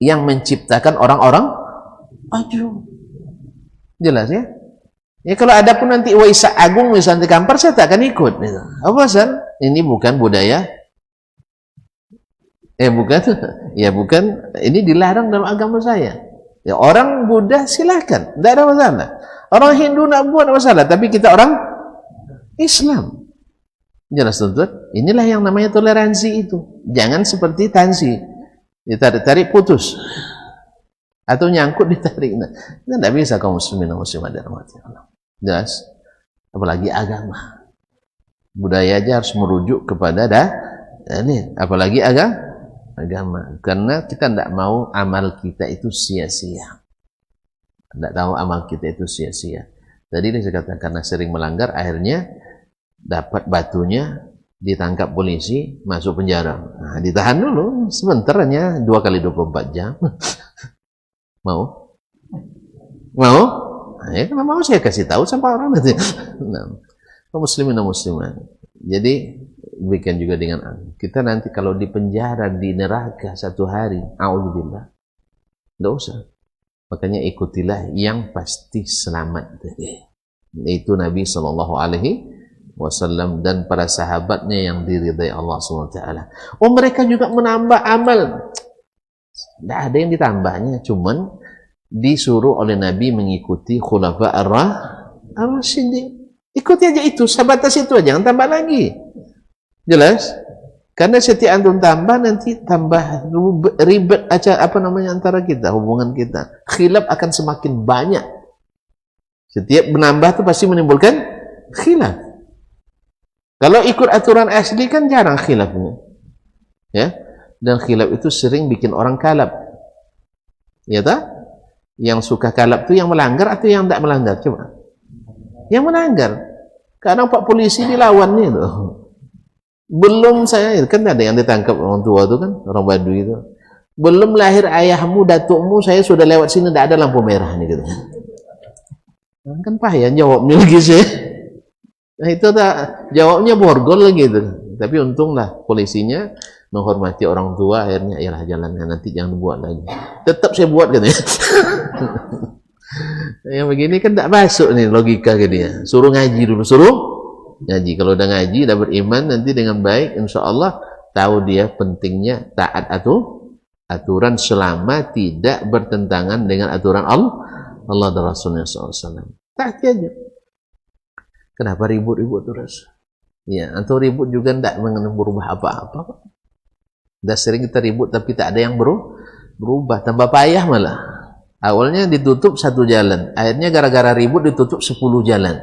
yang menciptakan orang-orang Ocu. Jelas ya? Ya kalau ada pun nanti Waisak Agung misalnya di Kampar, saya tak akan ikut. Apa pasal? Ini bukan budaya. Bukan. Ya bukan. Ini dilarang dalam agama saya. Ya orang Buddha silakan, tidak ada masalah. Orang Hindu nak buat masalah, tapi kita orang Islam. Jelas tuntut. Inilah yang namanya toleransi itu. Jangan seperti tansi. Ditarik-tarik putus. Atau nyangkut ditarik. Nah, itu tidak bisa kaum muslimin dan muslimat dirahmati Allah. Jelas. Apalagi agama. Budaya aja harus merujuk kepada ini. Apalagi agama. Karena kita tidak mau amal kita itu sia-sia. Tidak tahu amal kita itu sia-sia. Tadi saya katakan karena sering melanggar, akhirnya dapat batunya, ditangkap polisi, masuk penjara. Nah, ditahan dulu sebentarnya 2 kali 24 jam. Mau? Nah, ya kalau mau saya kasih tahu sama orang nanti. Nah, muslimin dan muslimat. Jadi bikin juga dengan kita nanti kalau di penjara di neraka 1 hari, auzubillah. Enggak usah. Makanya ikutilah yang pasti selamat. Itu Nabi SAW wasallam dan para sahabatnya yang diridai Allah SWT. Oh, mereka juga menambah amal. Tidak ada yang ditambahnya, cuman disuruh oleh Nabi mengikuti khulafa ar-rasyidin. Ikuti aja itu, sebatas itu aja, jangan tambah lagi. Jelas? Karena setiap antum tambah, nanti tambah ribet aja antara kita, hubungan kita. Khilaf akan semakin banyak. Setiap menambah itu pasti menimbulkan khilaf. Kalau ikut aturan asli kan jarang khilafnya. Ya. Dan khilaf itu sering bikin orang kalap. Ya tak? Yang suka kalap itu yang melanggar atau yang tidak melanggar? Coba. Yang melanggar. Kadang Pak polisi dilawannya itu. Belum saya, kan ada yang ditangkap orang tua itu kan, orang Baduy itu. Belum lahir ayahmu, datukmu, saya sudah lewat sini, tidak ada lampu merah nih gitu. Kan payah jawabnya lagi sih. Nah itu jawabnya borgol lagi gitu. Tapi untunglah polisinya menghormati orang tua, akhirnya yalah jalannya, nanti jangan buat lagi. Tetap saya buat katanya. Yang begini kan tak masuk nih logika ke dia. Suruh ngaji dulu, suruh ngaji. Kalau udah ngaji, udah beriman, nanti dengan baik, insya Allah tahu dia pentingnya taat aturan selama tidak bertentangan dengan aturan Allah dan Rasulnya SAW. Taati aja. Kenapa ribut-ribut terus? Ya, atau ribut juga tidak berubah apa-apa. Dah sering kita ribut tapi tak ada yang berubah, tambah payah malah. Awalnya ditutup 1 jalan, akhirnya gara-gara ribut ditutup 10 jalan.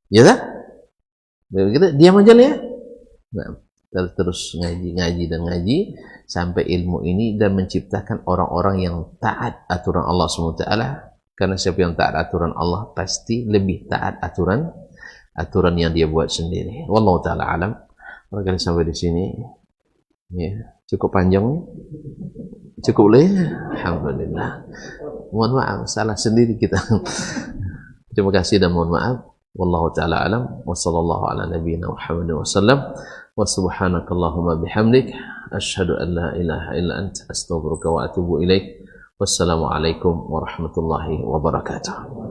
Ya tak? Kita diam aja lah ya. Nah, terus ngaji sampai ilmu ini dan menciptakan orang-orang yang taat aturan Allah SWT. Karena siapa yang taat aturan Allah pasti lebih taat aturan yang dia buat sendiri. Wallahu taala alam. Barangkali sampai di sini. Ya, cukup panjang nih. Cukup boleh? Alhamdulillah. Mohon maaf, salah sendiri kita. Terima kasih dan mohon maaf. Wallahu taala alam. Wa sallallahu ala nabiyyina Muhammad wasallam. Wa subhanakallahumma bihamdik asyhadu an la ilaha illa anta astaghfiruka wa atubu ilaik. Wassalamualaikum warahmatullahi wabarakatuh.